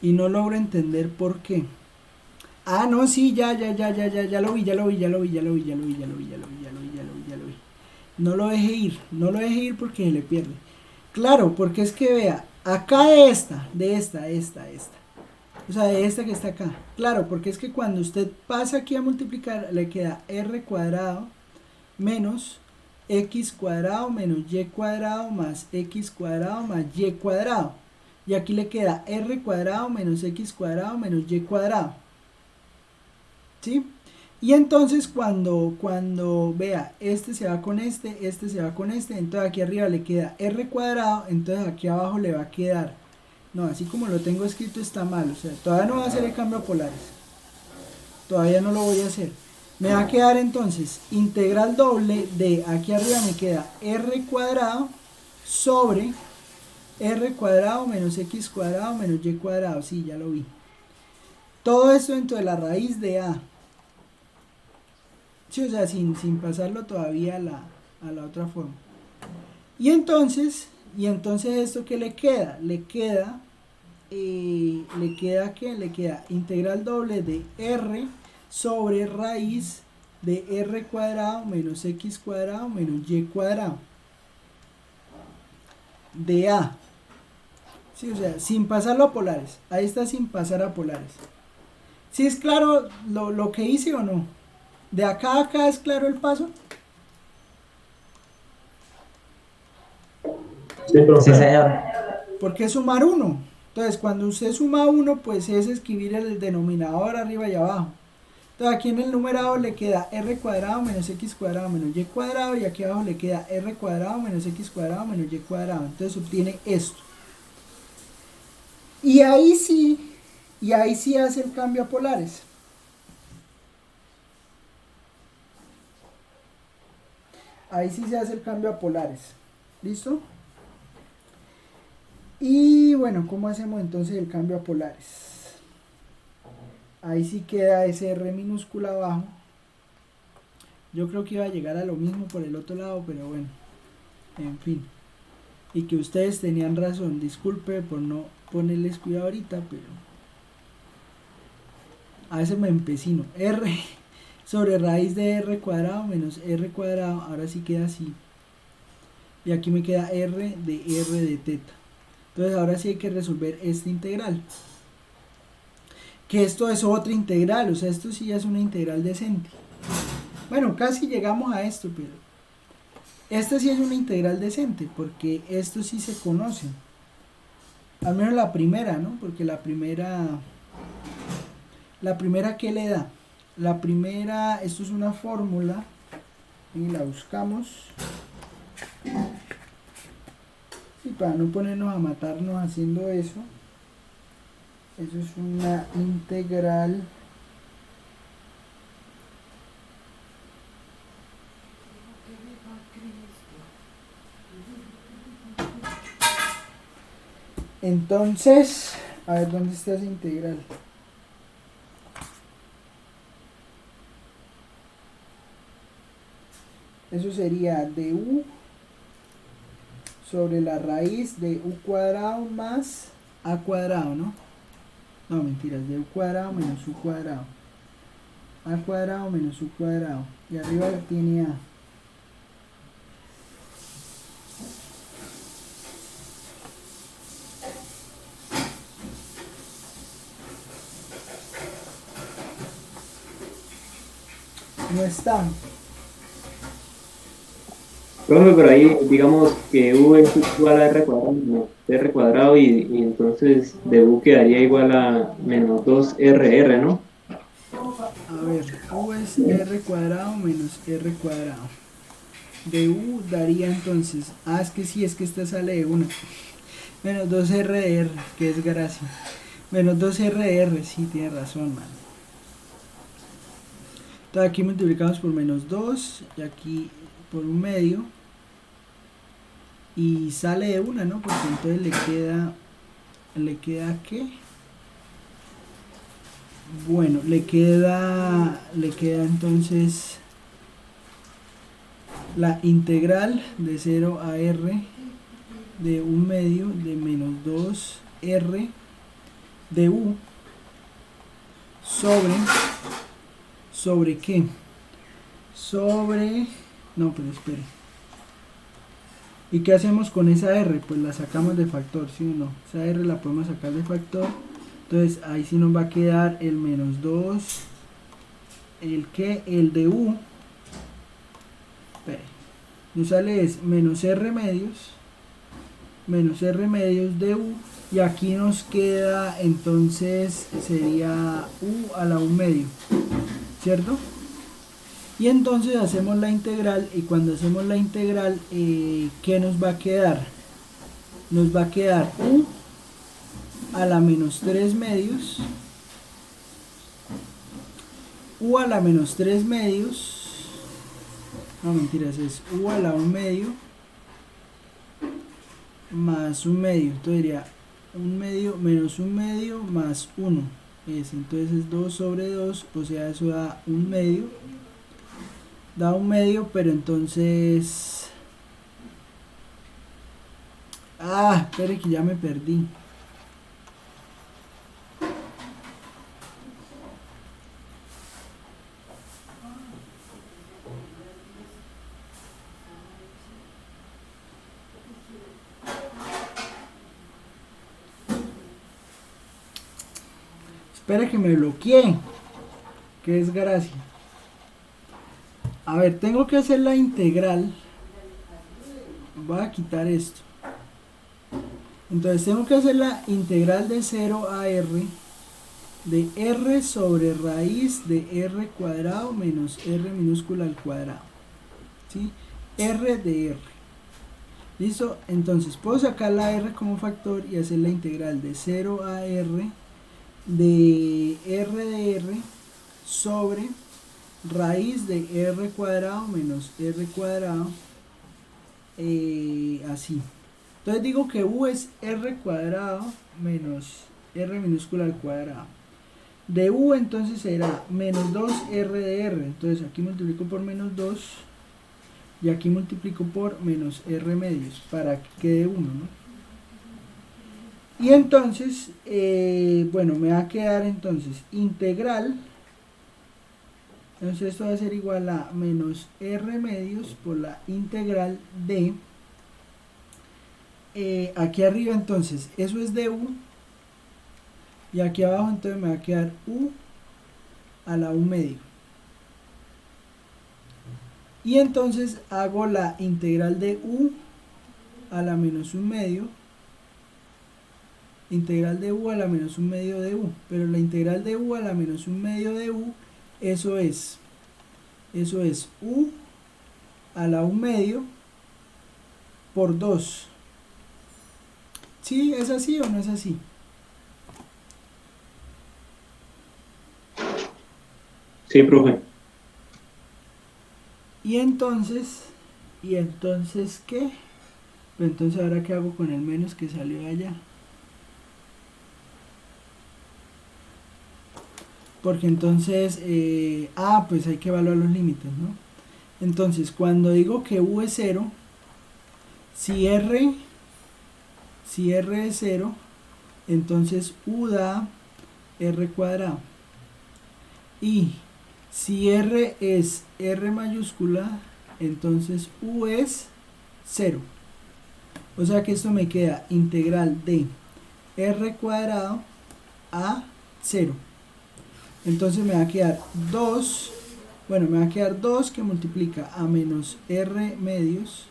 Y no logro entender por qué. Ah, no, sí, ya lo vi. No lo dejé ir porque se le pierde. Claro, porque es que vea, acá de esta. O sea, de esta que está acá. Claro, porque es que cuando usted pasa aquí a multiplicar, le queda R cuadrado menos X cuadrado menos Y cuadrado más X cuadrado más Y cuadrado. Y aquí le queda R cuadrado menos X cuadrado menos Y cuadrado. ¿Sí? Y entonces cuando vea, este se va con este se va con este, entonces aquí arriba le queda R cuadrado, entonces aquí abajo le va a quedar, no, así como lo tengo escrito está mal, o sea, todavía no va a hacer el cambio a polares, todavía no lo voy a hacer. Me va a quedar entonces integral doble de, aquí arriba me queda R cuadrado sobre R cuadrado menos X cuadrado menos Y cuadrado, sí, ya lo vi. Todo esto dentro de la raíz de A. Sí, o sea, sin pasarlo todavía a la otra forma. Y entonces esto que le queda, ¿qué? Le queda integral doble de R sobre raíz de R cuadrado menos X cuadrado menos Y cuadrado de A. Sí, o sea, sin pasarlo a polares. Ahí está sin pasar a polares. ¿Sí es claro lo que hice o no? ¿De acá a acá es claro el paso? Sí, profe. Sí, señor. ¿Por qué sumar 1? Entonces, cuando usted suma 1, pues es escribir el denominador arriba y abajo. Entonces, aquí en el numerador le queda R cuadrado menos X cuadrado menos Y cuadrado, y aquí abajo le queda R cuadrado menos X cuadrado menos Y cuadrado. Entonces, obtiene esto. Y ahí sí hace el cambio a polares. Ahí sí se hace el cambio a polares. ¿Listo? Y bueno, ¿cómo hacemos entonces el cambio a polares? Ahí sí queda ese R minúscula abajo. Yo creo que iba a llegar a lo mismo por el otro lado, pero bueno, en fin. Y que ustedes tenían razón, disculpe por no ponerles cuidado ahorita, pero a veces me empecino. R sobre raíz de R cuadrado menos R cuadrado, ahora sí queda así. Y aquí me queda R de teta. Entonces ahora sí hay que resolver esta integral. Que esto es otra integral, o sea, esto sí ya es una integral decente. Bueno, casi llegamos a esto, pero esta sí es una integral decente, porque esto sí se conoce. Al menos la primera, ¿no? Porque la primera, ¿qué le da? La primera, esto es una fórmula, y la buscamos. Y para no ponernos a matarnos haciendo eso es una integral entonces, a ver dónde está esa integral. Eso sería du sobre la raíz de u cuadrado más a cuadrado, ¿no? No, mentiras, de u cuadrado menos u cuadrado. A cuadrado menos u cuadrado. Y arriba tiene a. No está. Profe, pero ahí digamos que U es igual a R cuadrado, no, R cuadrado y entonces de U quedaría igual a menos 2RR, ¿no? A ver, u es r cuadrado menos r cuadrado. De u daría entonces, es que sí, es que esta sale de una. Menos 2R de R, que es gracia. Menos 2R de R, sí, tiene razón, man. Entonces aquí multiplicamos por menos 2 y aquí por un medio. Y sale de una, ¿no? Porque entonces ¿le queda qué? Bueno, le queda entonces la integral de 0 a R de un medio de menos 2R de U sobre qué? No, pero espere. ¿Y qué hacemos con esa R? Pues la sacamos de factor, ¿sí o no? Esa R la podemos sacar de factor. Entonces ahí sí nos va a quedar el menos 2. ¿El qué? El de U. Espere. Nos sale es menos R medios. Menos R medios de U. Y aquí nos queda entonces sería U a la 1 medio. ¿Cierto? Y entonces hacemos la integral, y cuando hacemos la integral, ¿qué nos va a quedar? Nos va a quedar U a la menos 3 medios, U a la menos 3 medios, no mentiras, es U a la 1 medio, más 1 medio, entonces diría 1 medio menos 1 medio más 1, entonces es 2 sobre 2, o sea, eso da 1 medio. Da 1 medio, pero entonces... espere que ya me perdí. Espere que me bloqueé. Qué desgracia. A ver, tengo que hacer la integral. Voy a quitar esto. Entonces tengo que hacer la integral de 0 a R de R sobre raíz de R cuadrado menos R minúscula al cuadrado. ¿Sí? R de R. ¿Listo? Entonces puedo sacar la R como factor y hacer la integral de 0 a R de R sobre raíz de R cuadrado menos R cuadrado, así. Entonces digo que U es R cuadrado menos R minúscula al cuadrado. De U entonces será menos 2R de R. Entonces aquí multiplico por menos 2 y aquí multiplico por menos R medios para que quede 1, ¿no? Y entonces, bueno, me va a quedar entonces integral. Entonces esto va a ser igual a menos R medios por la integral de, aquí arriba entonces, eso es de U, y aquí abajo entonces me va a quedar U a la 1 medio. Y entonces hago la integral de U a la menos 1 medio, integral de U a la menos 1 medio de U, pero la integral de U a la menos 1 medio de U, eso es U a la 1 medio por 2. ¿Sí? ¿Es así o no es así? Sí, profe. Y entonces ¿qué? Pues entonces ahora qué hago con el menos que salió de allá. Porque entonces, pues hay que evaluar los límites, ¿no? Entonces, cuando digo que U es 0, si R es 0, entonces U da R cuadrado. Y si R es R mayúscula, entonces U es 0. O sea que esto me queda integral de R cuadrado a 0. Entonces me va a quedar 2, bueno, me va a quedar 2 que multiplica a menos R medios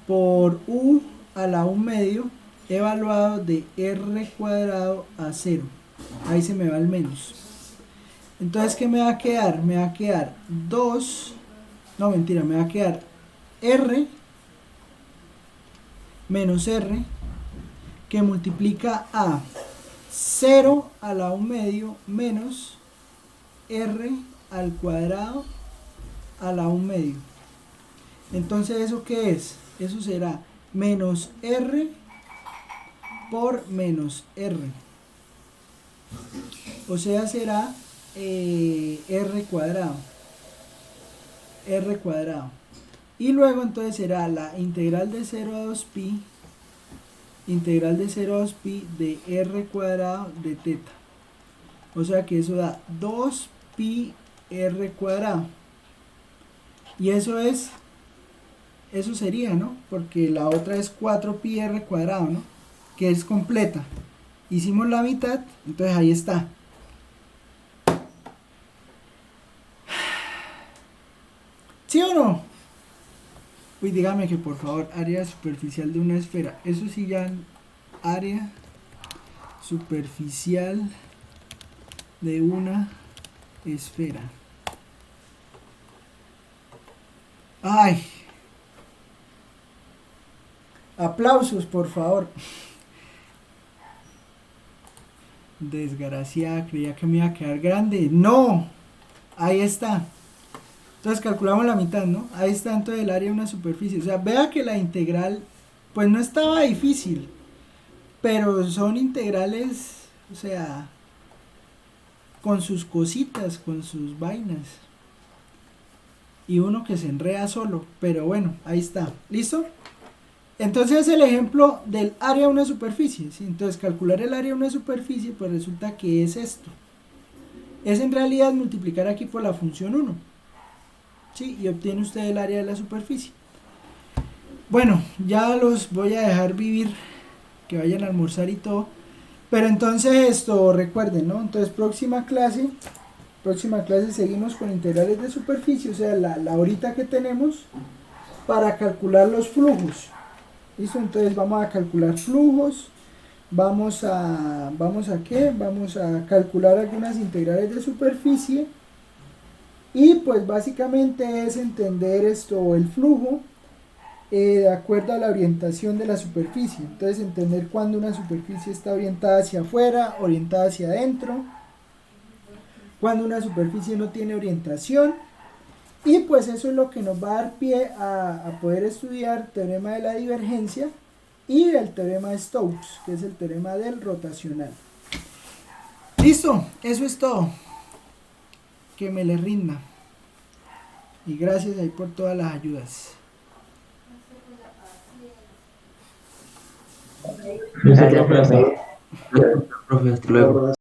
por U a la 1 medio evaluado de R cuadrado a 0. Ahí se me va el menos. Entonces, ¿qué me va a quedar? Me va a quedar 2, no mentira, me va a quedar R menos r, que multiplica a 0 a la 1 medio menos r al cuadrado a la 1 medio. Entonces, ¿eso qué es? Eso será menos r por menos r. O sea, será r cuadrado. R cuadrado. Y luego entonces será la integral de 0 a 2pi, integral de 0 a 2pi de r cuadrado de teta. O sea que eso da 2pi r cuadrado. Y eso sería, ¿no? Porque la otra es 4pi r cuadrado, ¿no? Que es completa. Hicimos la mitad, entonces ahí está. ¿Sí o no? Uy, dígame que por favor, área superficial de una esfera. Eso sí ya, área superficial de una esfera. Ay. Aplausos, por favor. Desgraciada, creía que me iba a quedar grande. No, ahí está. Entonces calculamos la mitad, ¿no? Ahí está entonces el área de una superficie. O sea, vea que la integral, pues no estaba difícil, pero son integrales, o sea, con sus cositas, con sus vainas. Y uno que se enreda solo, pero bueno, ahí está. ¿Listo? Entonces el ejemplo del área de una superficie, ¿sí? Entonces calcular el área de una superficie, pues resulta que es esto. Es en realidad multiplicar aquí por la función 1. ¿Sí? Y obtiene usted el área de la superficie. Bueno, ya los voy a dejar vivir, que vayan a almorzar y todo. Pero entonces esto, recuerden, ¿no? Entonces próxima clase seguimos con integrales de superficie, o sea, la horita que tenemos para calcular los flujos. ¿Listo? Entonces vamos a calcular flujos, vamos a calcular algunas integrales de superficie y pues básicamente es entender esto, el flujo de acuerdo a la orientación de la superficie. Entonces entender cuando una superficie está orientada hacia afuera, orientada hacia adentro, cuando una superficie no tiene orientación. Y pues eso es lo que nos va a dar pie a poder estudiar teorema de la divergencia y el teorema de Stokes, que es el teorema del rotacional. Listo, eso es todo. Que me le rinda. Y gracias ahí por todas las ayudas. Listo, profe, hasta luego. Profe, hasta luego.